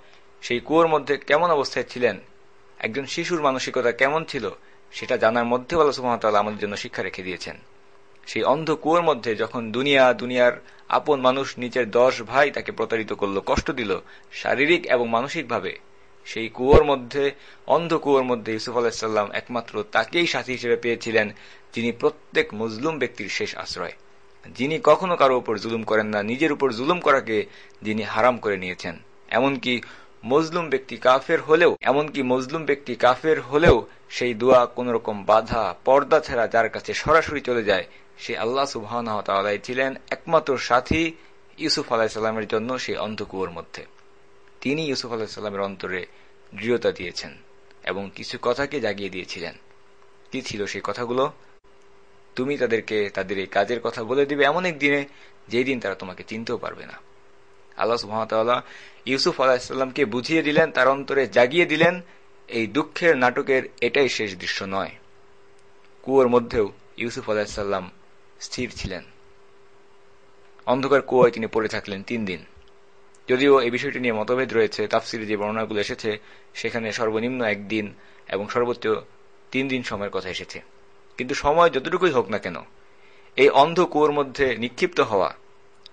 সেই কুয়োর মধ্যে কেমন অবস্থায় ছিলেন, একজন শিশুর মানসিকতা কেমন ছিল, সেটা জানার মধ্যে আল্লাহ সুবহানাহু ওয়া তাআলা আমাদের জন্য শিক্ষা রেখে দিয়েছেন। সেই অন্ধ কুয়োর মধ্যে যখন দুনিয়ার আপন মানুষ, নিচের 10 ভাই তাকে প্রতারিত করলো, কষ্ট দিল শারীরিক এবং মানসিকভাবে, সেই কুয়োর মধ্যে, অন্ধ কুয়োর মধ্যে ইউসুফ আলাইহিস সালাম একমাত্র তাকেই সাথী হিসেবে পেয়েছিলেন যিনি প্রত্যেক মজলুম ব্যক্তির শেষ আশ্রয়, যিনি কখনো কারো উপর জুলুম করেন না, নিজের উপর জুলুম করাকে যিনি হারাম করে নিয়েছেন। এমনকি মজলুম ব্যক্তি কাফের হলেও, এমনকি মজলুম ব্যক্তি কাফের হলেও সেই দোয়া কোন রকম বাধা পর্দা ছাড়া যার কাছে সরাসরি চলে যায়, সে আল্লাহ সুবহানাহু ওয়া তাআলাই ছিলেন একমাত্র সাথী ইউসুফ আলাইহিস সালামের জন্য সেই অন্ধকুয়োর মধ্যে। তিনি ইউসুফ আলাইহিস সালামের অন্তরে দৃঢ়তা দিয়েছেন এবং কিছু কথাকে জাগিয়ে দিয়েছিলেন। কি ছিল সেই কথাগুলো? তুমি তাদেরকে তাদের এই কাজের কথা বলে দিবে এমন এক দিনে যেই দিন তারা তোমাকে চিনতেও পারবে না। আল্লাহ সুবহানাহু ওয়া তাআলা ইউসুফ আলাইহিস সালামকে বুঝিয়ে দিলেন, তার অন্তরে জাগিয়ে দিলেন এই দুঃখের নাটকের এটাই শেষ দৃশ্য নয়। কুয়োর মধ্যেও ইউসুফ আলাইহিস সালাম স্থির ছিলেন। অন্ধকার কুয়োয় তিনি পড়ে থাকলেন 3 দিন। যদিও এই বিষয়টি নিয়ে মতভেদ রয়েছে, তাফসিরে যে বর্ণনাগুলো এসেছে সেখানে সর্বনিম্ন 1 দিন এবং সর্বোচ্চ 3 দিন সময়ের কথা এসেছে। কিন্তু সময় যতটুকুই হোক না কেন, এই অন্ধ কুয়োর মধ্যে নিক্ষিপ্ত হওয়া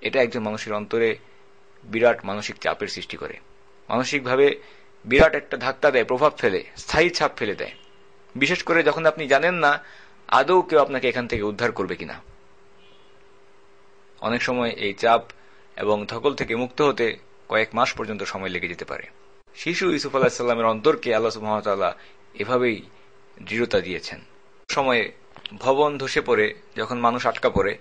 এটা একজন মানুষের অন্তরে বিরাট মানসিক চাপের সৃষ্টি করে, মানসিকভাবে বিরাট একটা ধাক্কা দেয়, প্রভাব ফেলে, স্থায়ী ছাপ ফেলে দেয়। বিশেষ করে যখন আপনি জানেন না আদৌ কেউ আপনাকে এখান থেকে উদ্ধার করবে কিনা। অনেক সময় এই চাপ এবং ধকল থেকে মুক্ত হতে কয়েক মাস পর্যন্ত সময় লেগে যেতে পারে। শিশু ইউসুফ আলাইহিস সালামের অন্তরকে আল্লাহ সুবহানাহু ওয়া তাআলা এভাবেই দৃঢ়তা দিয়েছেন। সময়ে ভবন ধসে পড়ে যখন মানুষ আটকা পড়ে,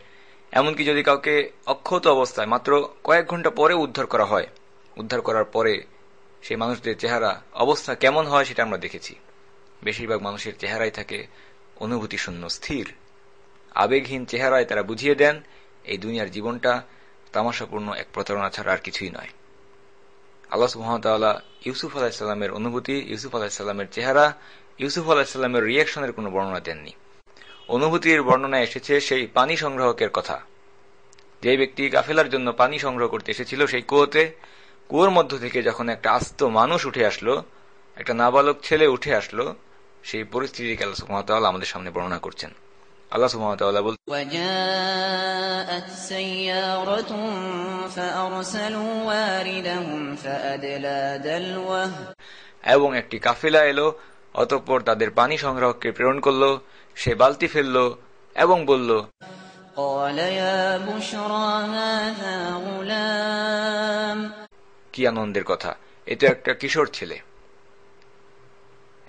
এমনকি যদি কাউকে অক্ষত অবস্থায় মাত্র কয়েক ঘন্টা পরে উদ্ধার করা হয়, উদ্ধার করার পরে সেই মানুষদের চেহারা অবস্থা কেমন হয় সেটা আমরা দেখেছি। বেশিরভাগ মানুষের চেহারাই থাকে অনুভূতি শূন্য, স্থির, আবেগহীন চেহারায় তারা বুঝিয়ে দেন এই দুনিয়ার জীবনটা তামাশাপূর্ণ এক প্রতারণা ছাড়া আর কিছুই নয়। আল্লাহ সুবহানাহু ওয়া তাআলা ইউসুফ আলাইহিস সালামের অনুভূতি, ইউসুফ আলাইহিস সালামের চেহারা, ইউসুফ আলাইহিস সালামের রিঅ্যাকশনের কোনো বর্ণনা দেননি। অনুভূতির বর্ণনা এসেছে সেই পানি সংগ্রাহকের কথা। যে ব্যক্তি কাফেলার জন্য পানি সংগ্রহ করতে এসেছিল সেই কুয়োতে, কুয়োর মধ্য থেকে যখন একটা আস্ত মানুষ উঠে আসলো, একটা নাবালক ছেলে উঠে আসলো, সেই পরিস্থিতিকে আল্লাহ সুবহানাহু ওয়া তাআলা আমাদের সামনে বর্ণনা করছেন। আল্লাহ সুবহানাহু ওয়া তাআলা বলছেন, وَجَاءَتْ سَيَّارَةٌ فَأَرْسَلُوا وَارِدَهُمْ فَأَدْلَىٰ دَلْوَهُ, এবং একটি কাফেলা এলো, অতঃপর তাদের পানি সংগ্রাহককে প্রেরণ করলো, সে বালতি ফেললো এবং বলল, قَالَ يَا بُشْرَىٰ هَٰذَا غُلَامٌ, কি আনন্দের কথা, এ তো একটা কিশোর ছেলে।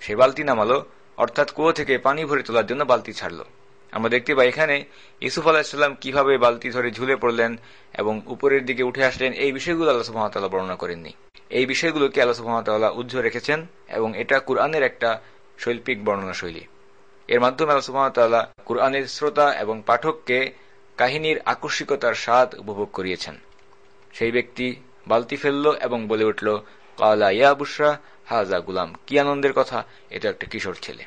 সে বালতি নামালো, অর্থাৎ কুয়ো থেকে পানি ভরে তোলার জন্য বালতি ছাড়লো। আমরা দেখতে পাই এখানে ইউসুফ আলাইহিস সালাম কিভাবে বালতি ধরে ঝুলে পড়লেন এবং উপরের দিকে উঠে আসলেন, এই বিষয়গুলো আল্লাহ সুবহানাহু ওয়া তাআলা বর্ণনা করেননি। এই বিষয়গুলোকে আল্লাহ সুবহানাহু ওয়া তাআলা উজ্জ্বল রেখেছেন এবং এটা কুরআনের একটা শৈল্পিক বর্ণনা শৈলী। এর মাধ্যমে আল্লাহ সুবহানাহু ওয়া তাআলা কুরআনের শ্রোতা এবং পাঠককে কাহিনীর আকস্মিকতার স্বাদ উপভোগ করিয়েছেন। সেই ব্যক্তি বালতি ফেলল এবং বলে উঠল, ক্বালা ইয়া বুশরা হাযা গুলাম, কি আনন্দের কথা, এটা একটা কিশোর ছেলে।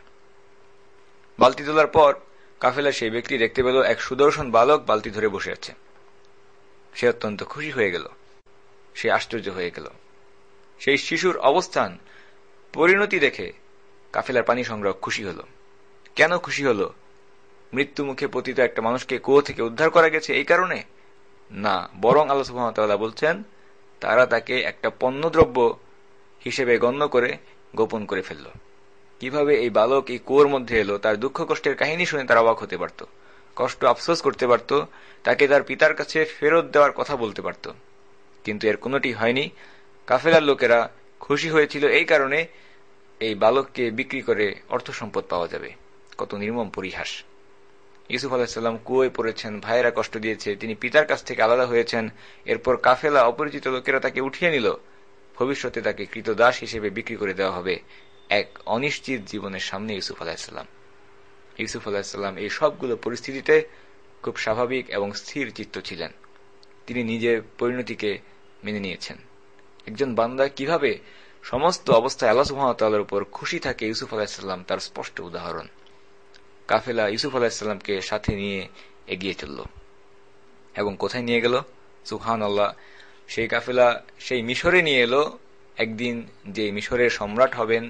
বালতি তোলার পর কাফেলা সেই ব্যক্তি দেখতে পেল এক সুদর্শন বালক বালতি ধরে বসে আছে। সে অত্যন্ত খুশি হয়ে গেল, সে আশ্চর্য হয়ে গেল। সেই শিশুর অবস্থান, পরিণতি দেখে কাফেলার পানি সংগ্রাহক খুশি হল। কেন খুশি হল? মৃত্যু মুখে পতিত একটা মানুষকে কুয়ো থেকে উদ্ধার করা গেছে এই কারণে? না, বরং আল্লাহ সুবহানাহু ওয়া তাআলা বলছেন তারা তাকে একটা পণ্যদ্রব্য হিসেবে গণ্য করে গোপন করে ফেলল। কিভাবে এই বালক এই কুয়োর মধ্যে এলো, তার দুঃখ কষ্টের কাহিনী শুনে তারা অবাক হতে পারত, কষ্ট আফসোস করতে পারত, তাকে তার পিতার কাছে ফেরত দেওয়ার কথা বলতে পারত, কিন্তু এর কোনোটি হয়নি। কাফেলার লোকেরা খুশি হয়েছিল এই কারণে এই বালককে বিক্রি করে অর্থ সম্পদ পাওয়া যাবে। কত নির্মম পরিহাস! ইউসুফ আলাইহিস সালাম কুয়োয় পড়েছেন, ভাইয়েরা কষ্ট দিয়েছে, তিনি পিতার কাছ থেকে আলাদা হয়েছেন, এরপর কাফেলা অপরিচিত লোকেরা তাকে উঠিয়ে নিল, ভবিষ্যতে তাকে কৃতদাস হিসেবে বিক্রি করে দেওয়া হবে এক অনিশ্চিত জীবনের সামনে ইউসুফ আলাইহিস সালাম। ইউসুফ আলাইহিস সালাম এই সবগুলো পরিস্থিতিতে খুব স্বাভাবিক এবং স্থির চিত্ত ছিলেন। তিনি নিজের পরিণতিকে মেনে নিয়েছেন। একজন বান্দা কিভাবে সমস্ত অবস্থায় আল্লাহ সুবহানাহু ওয়া তাআলার উপর খুশি থাকে, ইউসুফ আলাইহিস সালাম তার স্পষ্ট উদাহরণ। কাফেলা ইউসুফ আলাইহিস সালামকে সাথে নিয়ে এগিয়ে চলল এবং কোথায় নিয়ে গেল? সুবহানাল্লাহ, সেই কাফেলা সেই মিশরে নিয়ে এলো, একদিন যে মিশরের সম্রাট হবেন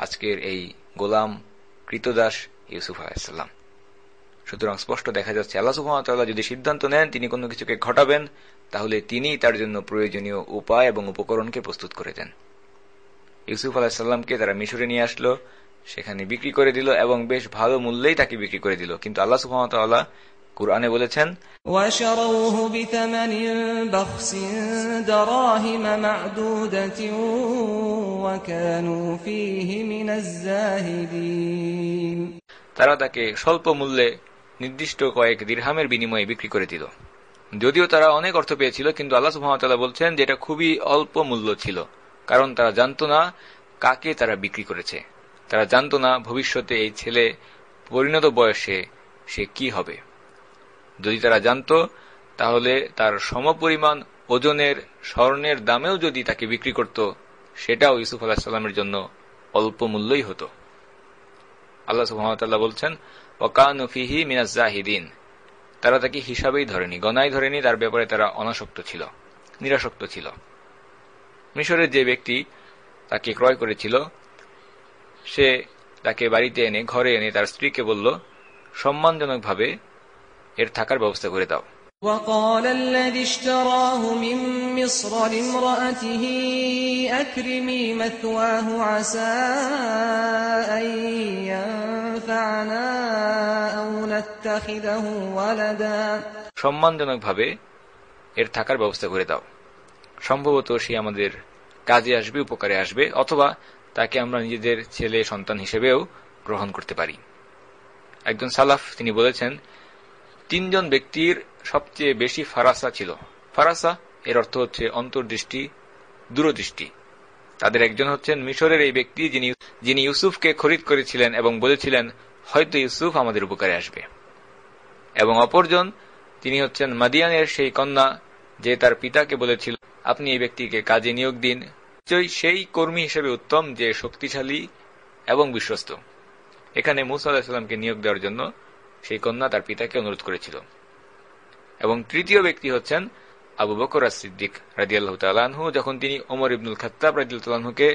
আজকের এই গোলাম কৃতদাস ইউসুফ আলাইহিস সালাম। সুতরাং স্পষ্ট দেখা যাচ্ছে আল্লাহ সুবহানাহু ওয়া তাআলা যদি সিদ্ধান্ত নেন তিনি কোনো কিছুকে ঘটাবেন, তাহলে তিনি তার জন্য প্রয়োজনীয় উপায় এবং উপকরণকে প্রস্তুত করে দেন। ইউসুফ আলাইহিস সালামকে তারা মিশরে নিয়ে আসলো, সেখানে বিক্রি করে দিল এবং বেশ ভালো মূল্যেই তাকে বিক্রি করে দিল। কিন্তু আল্লাহ সুবহানাহু ওয়া তাআলা কুরআনে বলেছেন, وشروه بثمن بخس دراهم معدودة وكانوا فيه من الزاهدين। তারা তাকে স্বল্প মূল্যে নির্দিষ্ট কয়েক দিরহামের বিনিময়ে বিক্রি করে দিল। যদিও তারা অনেক অর্থ পেয়েছিল, কিন্তু আল্লাহ সুবহানাহু ওয়া তাআলা বলছেন যে এটা খুবই অল্প মূল্য ছিল, কারণ তারা জানতো না কাকে তারা বিক্রি করেছে। তারা জানতো না ভবিষ্যতে এই ছেলে পরিণত বয়সে সে কি হবে। যদি তারা জানতো তাহলে তার সমপরিমাণ ওজনের স্বর্ণের দামেও যদি তাকে বিক্রি করত, সেটাও ইউসুফ আলাইহিস সালামের জন্য অল্প মূল্যই হতো। আল্লাহ সুবহানাহু ওয়া তাআলা বলছেন, ওয়াকানু ফিহি মিনাজ জাহিদিন। তারা তাকে হিসাবেই ধরেনি, গণায় ধরেনি, তার ব্যাপারে তারা অনাসক্ত ছিল, নিরাসক্ত ছিল। মিশরের যে ব্যক্তি তাকে ক্রয় করেছিল, সে তাকে বাড়িতে এনে, ঘরে এনে তার স্ত্রীকে বলল, সম্মানজনকভাবে এর থাকার ব্যবস্থা করে দাও। وقال الذي اشتراه من مصر لامرأته أكرمي مثواه عسى أن ينفعنا أو نتخذه ولدا। সম্মানজনকভাবে এর থাকার ব্যবস্থা করে দাও, সম্ভবত সে আমাদের কাজে আসবে, উপকারে আসবে, অথবা তাকে আমরা নিজেদের ছেলে সন্তান হিসেবেও গ্রহণ করতে পারি। একজন সালাফ তিনি বলেছেন, তিনজন ব্যক্তির সবচেয়ে বেশি ফারাসা ছিল। ফারাসা এর অর্থ হচ্ছে অন্তর্দৃষ্টি, দূরদৃষ্টি। তাদের একজন হচ্ছেন মিশরের এই ব্যক্তি যিনি ইউসুফকে খরিদ করেছিলেন এবং বলেছিলেন হয়তো ইউসুফ আমাদের উপকারে আসবে, এবং অপরজন তিনি হচ্ছেন মাদিয়ানের সেই কন্যা যে তার পিতাকে বলেছিল আপনি এই ব্যক্তিকে কাজে নিয়োগ দিন, সেই কর্মী হিসেবে উত্তম যে শক্তিশালী এবং বিশ্বস্ত। এখানে মূসা আলাইহিস সালামকে নিয়োগ দেওয়ার জন্য সেই কন্যা তার পিতাকে অনুরোধ করেছিল। এবং তৃতীয় ব্যক্তি হচ্ছেন আবু বকর আস-সিদ্দিক রাদিয়াল্লাহু তাআলা আনহু, যখন তিনি ওমর ইবনুল খাত্তাব রাদিয়াল্লাহু তাআলা আনহুকে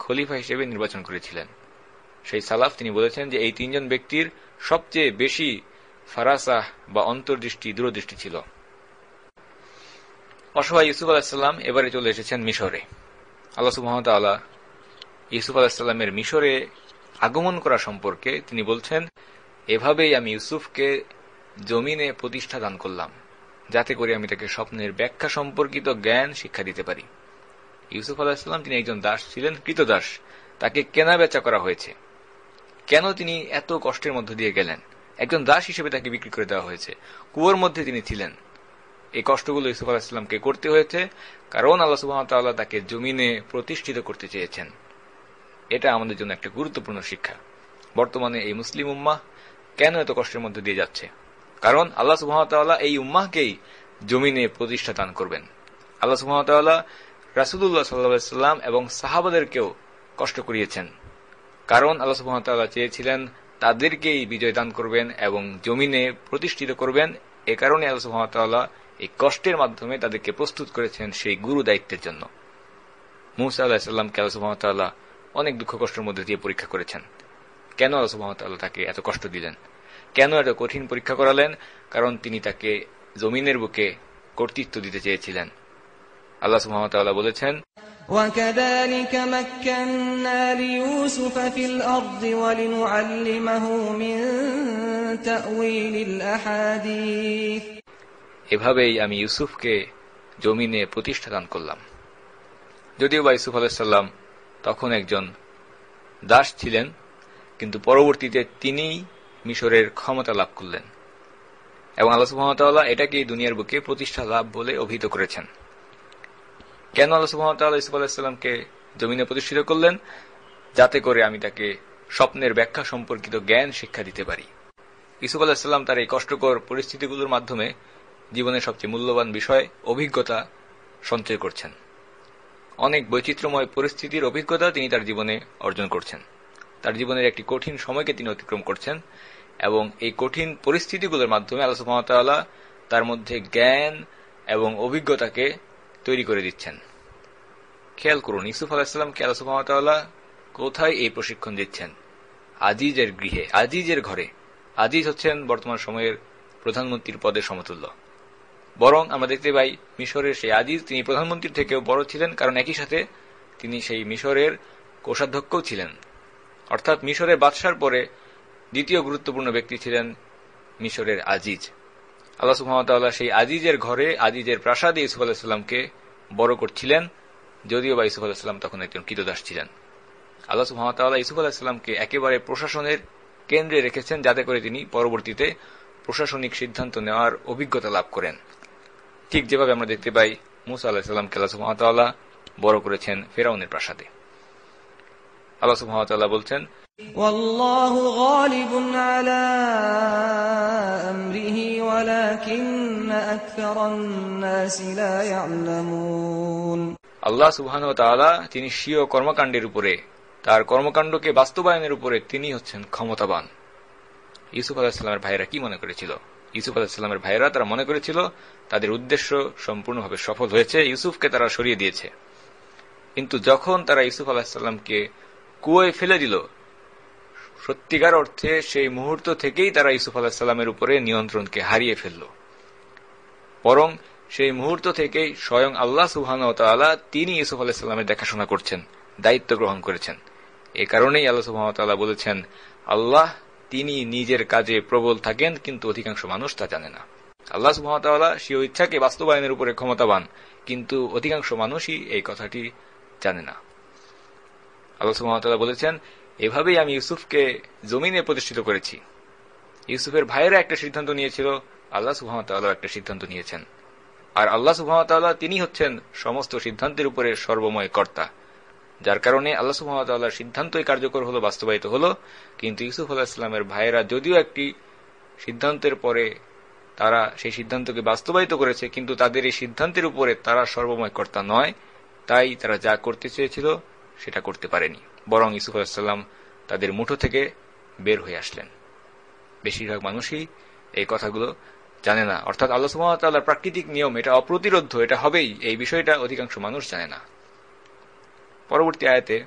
খলিফা হিসেবে নির্বাচন করেছিলেন। সেই সালাফ তিনি বলেছেন যে এই তিনজন ব্যক্তির সবচেয়ে বেশি ফারাসা বা অন্তর্দৃষ্টি, দূরদৃষ্টি ছিল। অসহায় ইউসুফ আলাইহিস সালাম এবারে চলে এসেছেন মিশরে। আল্লাহ সুবহানাহু ওয়া তাআলা ইউসুফ আলাইহিস সালামের মিশরে আগমন করা সম্পর্কে তিনি বলছেন, এভাবেই আমি ইউসুফকে জমিনে প্রতিষ্ঠা দান করলাম, যাতে করে আমি তাকে স্বপ্নের ব্যাখ্যা সম্পর্কিত জ্ঞান শিক্ষা দিতে পারি। ইউসুফ আলাইহিস সালাম তিনি একজন দাস ছিলেন, কৃতদাস, তাকে কেনা বেচা করা হয়েছে। কেন তিনি এত কষ্টের মধ্য দিয়ে গেলেন? একজন দাস হিসেবে তাকে বিক্রি করে দেওয়া হয়েছে, কুয়োর মধ্যে তিনি ছিলেন। এই কষ্টগুলো ইউসুফ আলাইহিস সালামকে করতে হয়েছে, কারণ আল্লাহ সুবহানাহু ওয়া তাআলা তাকে জমিনে প্রতিষ্ঠিত করতে চেয়েছেন। এটা আমাদের জন্য একটা গুরুত্বপূর্ণ শিক্ষা। বর্তমানে এই মুসলিম উম্মাহ কেন এত কষ্টের মধ্যে দিয়ে যাচ্ছে? কারণ আল্লাহ সুবহানাহু ওয়া তাআলা এই উম্মাহকেই জমিনে প্রতিষ্ঠা দান করবেন। আল্লাহ সুবহানাহু ওয়া তাআলা রাসূলুল্লাহ সাল্লাল্লাহু আলাইহি ওয়াসাল্লাম এবং সাহাবাদেরকেও কষ্ট করিয়েছেন, কারণ আল্লাহ সুবহানাহু ওয়া তাআলা চেয়েছিলেন তাদেরকেই বিজয় দান করবেন এবং জমিনে প্রতিষ্ঠিত করবেন। এ কারণে আল্লাহ সুবহানাহু ওয়া তাআলা এই কষ্টের মাধ্যমে তাদেরকে প্রস্তুত করেছেন সেই গুরু দায়িত্বের জন্য। মূসা আলাইহিস সালামকে আল্লাহ সুবহানাহু ওয়া তাআলা অনেক দুঃখ কষ্টের মধ্যে দিয়ে পরীক্ষা করেছেন। কেন আল্লাহ সুবহানাহু ওয়া তাআলা তাকে এত কষ্ট দিলেন? কেন এত কঠিন পরীক্ষা করালেন? কারণ তিনি তাকে জমিনের বুকে কর্তৃত্ব দিতে চেয়েছিলেন। আল্লাহ সুবহানাহু ওয়া তাআলা বলেছেন, وَكَذَلِكَ مَكَّنَّا لِيُوسُفَ فِي الْأَرْضِ وَلِنُعَلِّمَهُ مِنْ تَأْوِيلِ الْأَحَادِيثِ। এভাবেই আমি ইউসুফকে জমিনে প্রতিষ্ঠা দান করলাম। যদিও বা ইউসুফ আলাইহিস সালাম তখন একজন দাস ছিলেন, কিন্তু পরবর্তীতে তিনি মিশরের ক্ষমতা লাভ করলেন এবং আল্লাহ সুবহানাহু ওয়া তাআলা এটাকে দুনিয়ার বুকে প্রতিষ্ঠা লাভ বলে অভিহিত করেছেন। কেন আল্লাহ সুবহানাহু ওয়া তাআলা ইউসুফ আলাইহিস সালামকে জমিনে প্রতিষ্ঠিত করলেন? যাতে করে আমি তাকে স্বপ্নের ব্যাখ্যা সম্পর্কিত জ্ঞান শিক্ষা দিতে পারি। ইউসুফ আলাইহিস সালাম তার এই কষ্টকর পরিস্থিতিগুলোর মাধ্যমে জীবনের সবচেয়ে মূল্যবান বিষয় অভিজ্ঞতা সঞ্চয় করছেন। অনেক বৈচিত্র্যময় পরিস্থিতির অভিজ্ঞতা তিনি তার জীবনে অর্জন করছেন। তার জীবনের একটি কঠিন সময়কে তিনি অতিক্রম করছেন এবং এই কঠিন পরিস্থিতিগুলোর মাধ্যমে আল্লাহ সুবহানাহু ওয়া তাআলা তার মধ্যে জ্ঞান এবং অভিজ্ঞতাকে তৈরি করে দিচ্ছেন। খেয়াল করুন, ইউসুফ আলাইহিস সালামকে আল্লাহ সুবহানাহু ওয়া তাআলা কোথায় এই প্রশিক্ষণ দিচ্ছেন? আজিজের গৃহে, আজিজের ঘরে। আজিজ হচ্ছেন বর্তমান সময়ের প্রধানমন্ত্রীর পদের সমতুল্য। বরং আমরা দেখতে পাই মিশরের সেই আজিজ তিনি প্রধানমন্ত্রীর থেকেও বড় ছিলেন, কারণ একই সাথে তিনি সেই মিশরের কোষাধ্যক্ষও ছিলেন। অর্থাৎ মিশরের বাদশার পরে দ্বিতীয় গুরুত্বপূর্ণ ব্যক্তি ছিলেন মিশরের আজিজ। আল্লাহ সুবহানাহু ওয়া তাআলা সেই আজিজের ঘরে, আজিজের প্রাসাদে ইউসুফ আলাইহিস সালামকে বড় করছিলেন, যদিও বা ইউসুফ আলাইহিস সালাম তখন একজন ক্রীতদাস ছিলেন। আল্লাহ সুবহানাহু ওয়া তাআলা ইউসুফ আলাইহিস সালামকে একেবারে প্রশাসনের কেন্দ্রে রেখেছেন, যাতে করে তিনি পরবর্তীতে প্রশাসনিক সিদ্ধান্ত নেওয়ার অভিজ্ঞতা লাভ করেন। ঠিক যেভাবে আমরা দেখতে পাই মূসা আলাইহিস সালামকে আল্লাহ সুবহানাহু ওয়া তাআলা বড় করেছেন ফিরআউনের প্রাসাদে। আল্লাহ সুবহানাহু ওয়া তাআলা বলছেন, ওয়াল্লাহু গালিবুন আলা আমরিহি ওয়ালাকিন্না আকসারান নাসি লা ইয়ালামুন। আল্লাহ সুবহানাহু ওয়া তাআলা তিনি স্বীয় কর্মকাণ্ডের উপরে, তার কর্মকাণ্ডকে বাস্তবায়নের উপরে তিনি হচ্ছেন ক্ষমতাবান। ইউসুফ আলাইহিস সালামের ভাইয়েরা কি মনে করেছিল? ইউসুফ আলাইহিস সালামের ভাইয়েরা তারা মনে করেছিল তাদের উদ্দেশ্য সম্পূর্ণভাবে সফল হয়েছে, ইউসুফকে তারা সরিয়ে দিয়েছে। কিন্তু যখন তারা ইউসুফ আলাইহিস সালামকে কুয়োয় ফেলে দিল, সত্যিকার অর্থে সেই মুহূর্ত থেকেই তারা ইউসুফ আলাইহিস সালামের উপরে নিয়ন্ত্রণকে হারিয়ে ফেলল। বরং সেই মুহূর্ত থেকেই স্বয়ং আল্লাহ সুবহানাহু ওয়া তাআলা তিনি ইউসুফ আলাইহিস সালামের দেখাশোনা করছেন, দায়িত্ব গ্রহণ করেছেন। এই কারণেই আল্লাহ সুবহানাহু ওয়া তাআলা বলেছেন, আল্লাহ তিনি নিজের কাজে প্রবল থাকেন, কিন্তু অধিকাংশ মানুষ তা জানে না। আল্লাহ সুবহানাহু ওয়া তাআলা স্বীয় ইচ্ছাকে বাস্তবায়নের উপরে ক্ষমতাবান, কিন্তু অধিকাংশ মানুষই এই কথাটি জানে না। আল্লাহ সুবহানাহু ওয়া তাআলা বলেছেন, এভাবেই আমি ইউসুফকে জমিনে প্রতিষ্ঠিত করেছি। ইউসুফের ভাইয়েরা একটা সিদ্ধান্ত নিয়েছিল, আল্লাহ সুবহানাহু ওয়া তাআলা একটা সিদ্ধান্ত নিয়েছেন। আর আল্লাহ সুবহানাহু ওয়া তাআলা তিনি হচ্ছেন সমস্ত সিদ্ধান্তের উপরে সর্বময় কর্তা, যার কারণে আল্লাহ সুবহানাহু ওয়া তাআলার সিদ্ধান্তই কার্যকর হলো, বাস্তবায়িত হলো। কিন্তু ইউসুফ আলাইহিস সালামের ভাইয়েরা যদিও একটি সিদ্ধান্তের পরে তারা সেই সিদ্ধান্তকে বাস্তবায়িত করেছে, কিন্তু তাদের এই সিদ্ধান্তের উপরে তারা সর্বময় কর্তা নয়, তাই তারা যা করতে চেয়েছিল সেটা করতে পারেনি। বরং ইউসুফ আলাইহিস সালাম তাদের মুঠো থেকে বের হয়ে আসলেন। বেশিরভাগ মানুষই এই কথাগুলো জানে না। অর্থাৎ আল্লাহ সুবহানাহু ওয়া তাআলার প্রাকৃতিক নিয়ম, এটা অপ্রতিরোধ্য, এটা হবেই, এই বিষয়টা অধিকাংশ মানুষ জানে না। পরবর্তী আয়াতে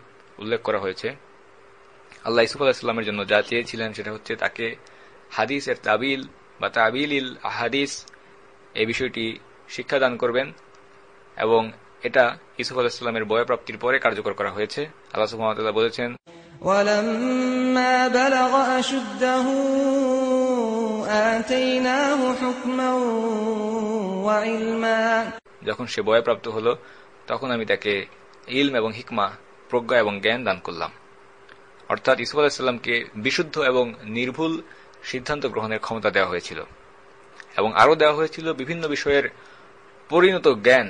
উল্লেখ করা হয়েছে, আল্লাহ ইউসুফ আলাইহিস সালামের জন্য যা চেয়েছিলেন সেটা হচ্ছে তাকে হাদিসের তাবিল বা তাবিলিল আহাদিস এই বিষয়টি শিক্ষাদান করবেন, এবং এটা ইউসুফ আলাইহিস সালামের বয়ঃপ্রাপ্তির পরে কার্যকর করা হয়েছে। আল্লাহ সুবহানাহু ওয়া তাআলা বলেছেন, ওয়ালাম্মা বালাগা আশুদ্দাহু আতাইনাহু হুকমান ওয়া ইলমা। যখন সে বয়ঃপ্রাপ্ত হলো তখন আমি তাকে ইলম এবং হিকমা, প্রজ্ঞা এবং জ্ঞান দান করলাম। অর্থাৎ ইউসুফ আলাইহিস সালামকে বিশুদ্ধ এবং নির্ভুল সিদ্ধান্ত গ্রহণের ক্ষমতা দেওয়া হয়েছিল, এবং আরও দেওয়া হয়েছিল বিভিন্ন বিষয়ের পরিণত জ্ঞান,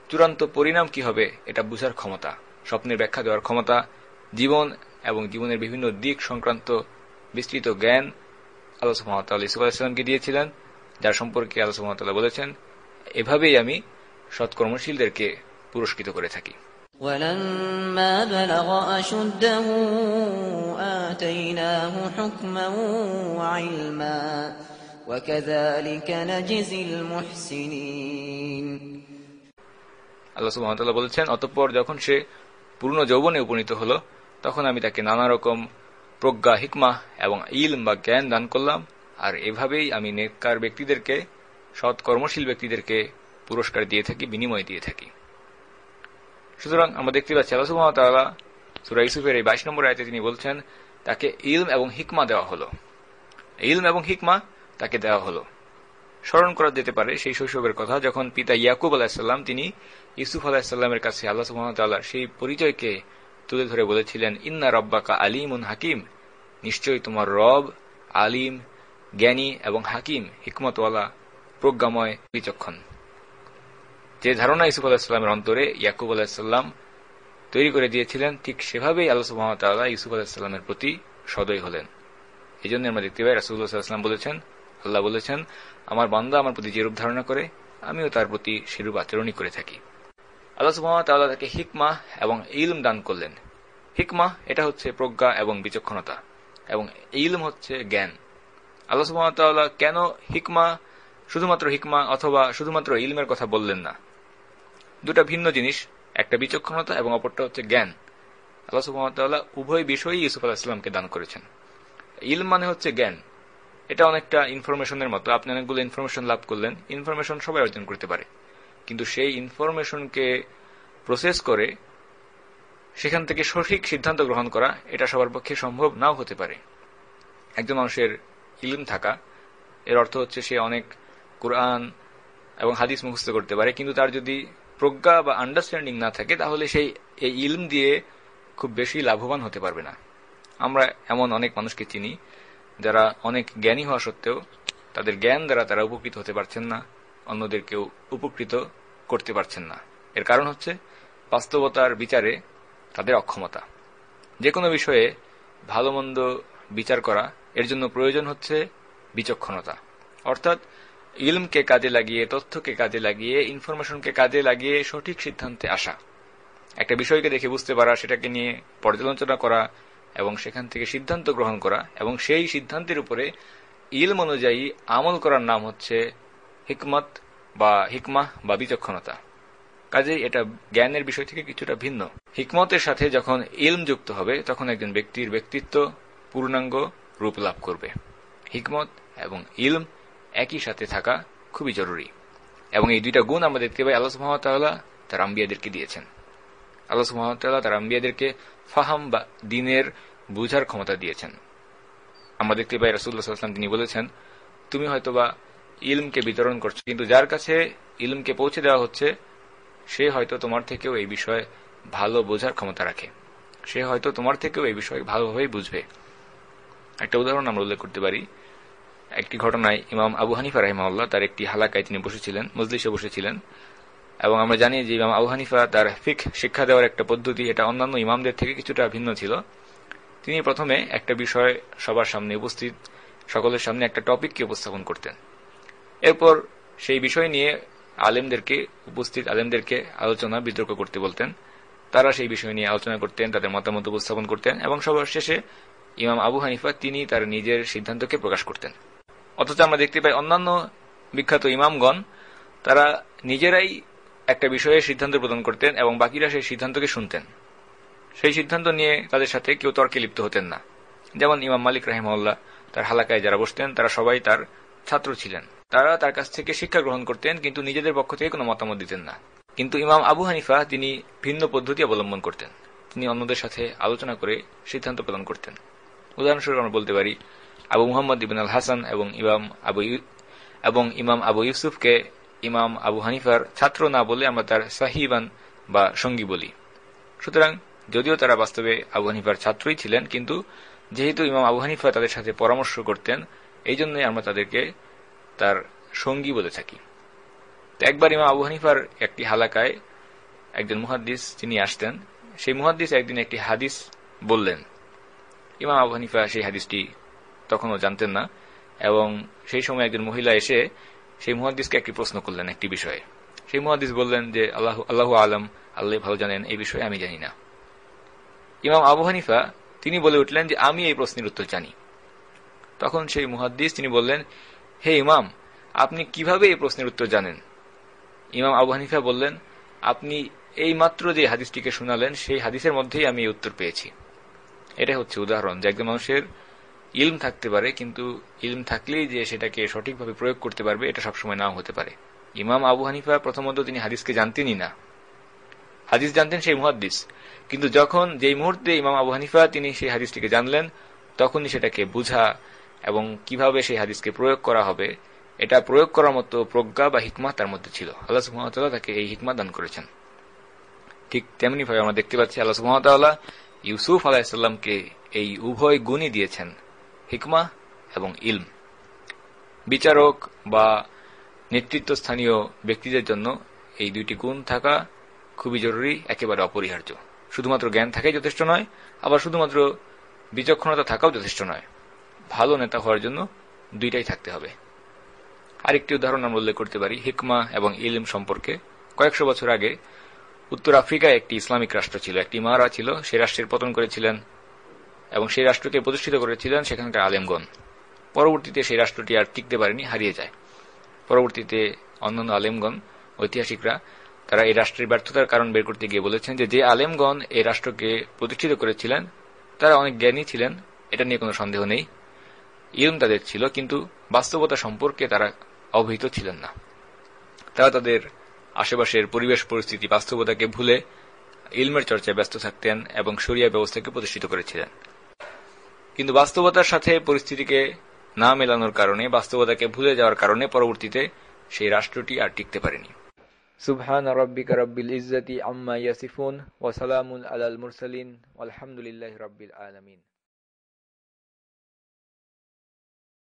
চূড়ান্ত পরিণাম কি হবে এটা বুঝার ক্ষমতা, স্বপ্নের ব্যাখ্যা দেওয়ার ক্ষমতা, জীবন এবং জীবনের বিভিন্ন দিক সংক্রান্ত বিস্তৃত জ্ঞান আল্লাহ সুবহানাহু ওয়া তাআলা ইউসুফ আলাইহিস সালামকে দিয়েছিলেন, যার সম্পর্কে আল্লাহ সুবহানাহু ওয়া তাআলা বলেছেন, এভাবেই আমি সৎকর্মশীলদেরকে পুরস্কৃত করে থাকি। ওয়ালাম্মা বালাগা আশুদ্দাহু আতাইনাহু হুকমান ওয়া ইলমা ওয়া কাযালিকা নাজজিল মুহসিনিন। আল্লাহ সুবহানাহু ওয়া তাআলা বলেছেন, অতঃপর যখন সে পূর্ণ যৌবনে উপনীত হলো তখন আমি তাকে নানা রকম প্রজ্ঞা, হিকমা এবং ইলম বা জ্ঞান দান করলাম, আর এভাবেই আমি নেককার ব্যক্তিদেরকে, সৎ কর্মশীল ব্যক্তিদেরকে পুরস্কার দিয়ে থাকি, বিনিময় দিয়ে থাকি। সুতরাং আমরা দেখতে পাচ্ছি আল্লাহ সুবহানাহু ওয়া তাআলা সূরা ইউসুফের এই 22 নম্বর আয়াতে তিনি বলছেন তাকে ইলম এবং হিকমা দেওয়া হলো। ইলম এবং হিকমা তাকে দেওয়া হলো। স্মরণ করা যেতে পারে সেই শৈশবের কথা, যখন পিতা ইয়াকুব আলাইহিস সালাম তিনি ইউসুফ আলাইহিস সালামের কাছে আল্লাহ সুবহানাহু ওয়া তাআলার সেই পরিচয়কে তুলে ধরে বলেছিলেন, ইন্না রাব্বাকা আলিমুন হাকিম, নিশ্চয়ই তোমার রব আলিম, জ্ঞানী এবং হাকিম, হিকমতওয়ালা, প্রজ্ঞাময়, বিচক্ষণ। যে ধারণা ইউসুফ আলাইহিস সালামের অন্তরে ইয়াকুব আলাইহিস সালাম তৈরি করে দিয়েছিলেন, ঠিক সেভাবেই আল্লাহ সুবহানাহু ওয়া তাআলা ইউসুফ আলাইহিস সালামের প্রতি সদয় হলেন। এই জন্য আমরা দেখতে পাই রাসূলুল্লাহ সাল্লাল্লাহু আলাইহি ওয়াসাল্লাম বলেছেন, আল্লাহ বলেছেন, আমার বান্দা আমার প্রতি যেরূপ ধারণা করে আমিও তার প্রতি সেরূপ আচরণই করে থাকি। আল্লাহ সুবহানাহু ওয়া তাআলা তাকে হিকমা এবং ইলম দান করলেন। হিকমা এটা হচ্ছে প্রজ্ঞা এবং বিচক্ষণতা, এবং ইলম হচ্ছে জ্ঞান। আল্লাহ সুবহানাহু ওয়া তাআলা কেন হিকমা, শুধুমাত্র হিকমা অথবা শুধুমাত্র ইলমের কথা বললেন না? দুটা ভিন্ন জিনিস, একটা বিচক্ষণতা এবং অপরটা হচ্ছে জ্ঞান। আল্লাহ সুবহানাহু ওয়া তাআলা উভয় বিষয়ই ইউসুফ আলাইহিস সালামকে দান করেছেন। ইলম মানে হচ্ছে জ্ঞান, এটা অনেকটা ইনফরমেশনের মতো। আপনি অনেকগুলো ইনফরমেশন লাভ করলেন, ইনফরমেশন সবাই অর্জন করতে পারে, কিন্তু সেই ইনফরমেশনকে প্রসেস করে সেখান থেকে সঠিক সিদ্ধান্ত গ্রহণ করা এটা সবার পক্ষে সম্ভব নাও হতে পারে। একজন মানুষের ইলম থাকা এর অর্থ হচ্ছে সে অনেক কুরআন এবং হাদিস মুখস্থ করতে পারে, কিন্তু তার যদি প্রজ্ঞা বা আন্ডারস্ট্যান্ডিং না থাকে তাহলে সেই এই ইলম দিয়ে খুব বেশি লাভবান হতে পারবে না। আমরা এমন অনেক মানুষকে চিনি যারা অনেক জ্ঞানী হওয়া সত্ত্বেও তাদের জ্ঞান দ্বারা তারা উপকৃত হতে পারছেন না, অন্যদেরকেও উপকৃত করতে পারছেন না। এর কারণ হচ্ছে বাস্তবতার বিচারে তাদের অক্ষমতা। যে কোনো বিষয়ে ভালো মন্দ বিচার করা, এর জন্য প্রয়োজন হচ্ছে বিচক্ষণতা, অর্থাৎ ইলমকে কাজে লাগিয়ে, তথ্যকে কাজে লাগিয়ে, ইনফরমেশনকে কাজে লাগিয়ে সঠিক সিদ্ধান্তে আসা, একটা বিষয়কে দেখে বুঝতে পারা, সেটাকে নিয়ে পর্যালোচনা করা এবং সেখান থেকে সিদ্ধান্ত গ্রহণ করা এবং সেই সিদ্ধান্তের উপরে ইলম অনুযায়ী আমল করার নাম হচ্ছে হিকমত বা হিকমাহ বা বিচক্ষণতা। কাজেই এটা জ্ঞানের বিষয় থেকে কিছুটা ভিন্ন। হিকমতের সাথে যখন ইলম যুক্ত হবে তখন একজন ব্যক্তির ব্যক্তিত্ব পূর্ণাঙ্গ রূপ লাভ করবে। হিকমত এবং ইলম একই সাথে থাকা খুবই জরুরি, এবং এই দুইটা গুণ আমরা দেখতে পাই আল্লাহ সুবহানাহু ওয়া তাআলা তার আম্বিয়াদেরকে দিয়েছেন। আল্লাহ সুবহানাহু ওয়া তাআলা তার আম্বিয়াদেরকে ফাহাম বা দ্বীনের বুঝার ক্ষমতা দিয়েছেন। আমরা দেখতে পাই রাসূলুল্লাহ সাল্লাল্লাহু আলাইহি ওয়াসাল্লাম তিনি বলেছেন, তুমি হয়তোবা ইলমকে বিতরণ করছো, কিন্তু যার কাছে ইলমকে পৌঁছে দেওয়া হচ্ছে সে হয়তো তোমার থেকেও এই বিষয়ে ভালো বোঝার ক্ষমতা রাখে, সে হয়তো তোমার থেকেও এই বিষয়ে ভালোভাবেই বুঝবে। একটা উদাহরণ আমরা উল্লেখ করতে পারি। একটি ঘটনায় ইমাম আবু হানিফা রাহিমাহুল্লাহ তার একটি হালাকায় তিনি বসেছিলেন, মজলিসে বসেছিলেন, এবং আমরা জানি যে ইমাম আবু হানিফা তার ফিকহ শিক্ষা দেওয়ার একটা পদ্ধতি, এটা অন্যান্য ইমামদের থেকে কিছুটা ভিন্ন ছিল। তিনি প্রথমে একটা বিষয় সবার সামনে উপস্থিত সকলের সামনে একটা টপিককে উপস্থাপন করতেন, এরপর সেই বিষয় নিয়ে আলেমদেরকে, উপস্থিত আলেমদেরকে আলোচনা বিতর্ক করতে বলতেন, তারা সেই বিষয় নিয়ে আলোচনা করতেন, তাদের মতামত উপস্থাপন করতেন, এবং সবার শেষে ইমাম আবু হানিফা তিনি তার নিজের সিদ্ধান্তকে প্রকাশ করতেন। অথচ আমরা দেখতে পাই অন্যান্য বিখ্যাত ইমামগণ তারা নিজেরাই একটা বিষয়ে সিদ্ধান্ত প্রদান করতেন এবং বাকিরা সেই সিদ্ধান্তকে শুনতেন। সেই সিদ্ধান্ত নিয়ে তাদের সাথে কেউ তর্কে লিপ্ত হতেন না। যেমন ইমাম মালিক রাহিমাহুল্লাহ তার হালাকায় যারা বসতেন তারা সবাই তার ছাত্র ছিলেন, তারা তার কাছ থেকে শিক্ষা গ্রহণ করতেন, কিন্তু নিজেদের পক্ষ থেকে কোনো মতামত দিতেন না। কিন্তু ইমাম আবু হানিফা তিনি ভিন্ন পদ্ধতি অবলম্বন করতেন, তিনি অন্যদের সাথে আলোচনা করে সিদ্ধান্ত প্রদান করতেন। উদাহরণস্বরূপ আমরা বলতে পারি আবু মুহাম্মদ ইবন আল হাসান এবং ইমাম আবু ইউসুফকে ইমাম আবু হানিফার ছাত্র না বলে আমরা তার সাহিবান বা সঙ্গী বলি। সুতরাং যদিও তারা বাস্তবে আবু হানিফার ছাত্রই ছিলেন, কিন্তু যেহেতু ইমাম আবু হানিফা তাদের সাথে পরামর্শ করতেন এই জন্যই আমরা তাদেরকে তার সঙ্গী বলে থাকি। একবার ইমাম আবু হানিফার একটি হালাকায় একজন মুহাদ্দিস তিনি আসতেন, সেই মুহাদ্দিস একদিন একটি হাদিস বললেন। ইমাম আবু হানিফা সেই হাদিসটি তখনও জানতেন না, এবং সেই সময় একজন মহিলা এসে সেই মুহাদ্দিসকে একটি প্রশ্ন করলেন একটি বিষয়ে। সেই মুহাদ্দিস বললেন যে আল্লাহু আলম, আল্লাহ ভালো জানেন, এই বিষয়ে আমি জানি না। ইমাম আবু হানিফা তিনি বলে উঠলেন যে আমি এই প্রশ্নের উত্তর জানি। তখন সেই মুহাদ্দিস তিনি বললেন, হে ইমাম, আপনি কিভাবে এই প্রশ্নের উত্তর জানেন? ইমাম আবু হানিফা বললেন, আপনি এই মাত্র যে হাদিসটিকে শোনালেন সেই হাদিসের মধ্যেই আমি এই উত্তর পেয়েছি। এটাই হচ্ছে উদাহরণ যে একজন মানুষের ইলম থাকতে পারে, কিন্তু ইলম থাকলেই যে সেটাকে সঠিকভাবে প্রয়োগ করতে পারবে এটা সবসময় নাও হতে পারে। ইমাম আবু হানিফা প্রথমত তিনি হাদিসকে জানতেনই না, হাদিস জানতেন সেই মুহাদ্দিস, কিন্তু যখন যেই মুহূর্তে ইমাম আবু হানিফা তিনি সেই হাদিসটিকে জানলেন তখনই সেটাকে বুঝা এবং কিভাবে সেই হাদিসকে প্রয়োগ করা হবে এটা প্রয়োগ করার মতো প্রজ্ঞা বা হিকমত তার মধ্যে ছিল। আল্লাহ সুবহানাহু ওয়া তাআলা তাকে এই হিকমত দান করেছেন। ঠিক তেমনি ভাবে আমরা দেখতে পাচ্ছি আল্লাহ সুবহানাহু ওয়া তাআলা ইউসুফ আলাইহিস সালামকে এই উভয় গুণই দিয়েছেন, হিকমাহ এবং ইলম। বিচারক বা নেতৃত্বস্থানীয় ব্যক্তিদের জন্য এই দুইটি গুণ থাকা খুবই জরুরি, একেবারে অপরিহার্য। শুধুমাত্র জ্ঞান থাকাই যথেষ্ট নয়, আবার শুধুমাত্র বিচক্ষণতা থাকাও যথেষ্ট নয়। ভালো নেতা হওয়ার জন্য দুইটাই থাকতে হবে। আরেকটি উদাহরণ আমরা উল্লেখ করতে পারি হিকমা এবং ইলম সম্পর্কে। কয়েকশো বছর আগে উত্তর আফ্রিকায় একটি ইসলামিক রাষ্ট্র ছিল, একটি ইমারা ছিল, সেই রাষ্ট্রের পতন করেছিলেন এবং সেই রাষ্ট্রকে প্রতিষ্ঠিত করেছিলেন সেখানকার আলেমগণ। পরবর্তীতে সেই রাষ্ট্রটি আর টিকতে পারেনি, হারিয়ে যায়। পরবর্তীতে অন্যান্য আলেমগণ, ঐতিহাসিকরা, তারা এই রাষ্ট্রের ব্যর্থতার কারণ বের করতে গিয়ে বলেছেন যে আলেমগণ এই রাষ্ট্রকে প্রতিষ্ঠিত করেছিলেন তারা অনেক জ্ঞানী ছিলেন, এটা নিয়ে কোনো সন্দেহ নেই, ইলম তাদের ছিল, কিন্তু বাস্তবতা সম্পর্কে তারা অবহিত ছিলেন না। তারা তাদের আশেপাশের পরিবেশ পরিস্থিতি বাস্তবতাকে ভুলে ইলমের চর্চায় ব্যস্ত থাকতেন এবং শরিয়া ব্যবস্থাকে প্রতিষ্ঠিত করেছিলেন। কিন্তু বাস্তবতার সাথে পরিস্থিতিকে না মেলানোর কারণে, বাস্তবতাকে ভুলে যাওয়ার কারণে পরবর্তীতে সেই রাষ্ট্রটি আর টিকতে পারেনি। সুবহান রাব্বিকা রাব্বিল ইজ্জাতি আম্মা ইয়াসিফুন ওয়া সালামুন আলাল মুরসালিন ওয়ালহামদুলিল্লাহি রাব্বিল আলামিন।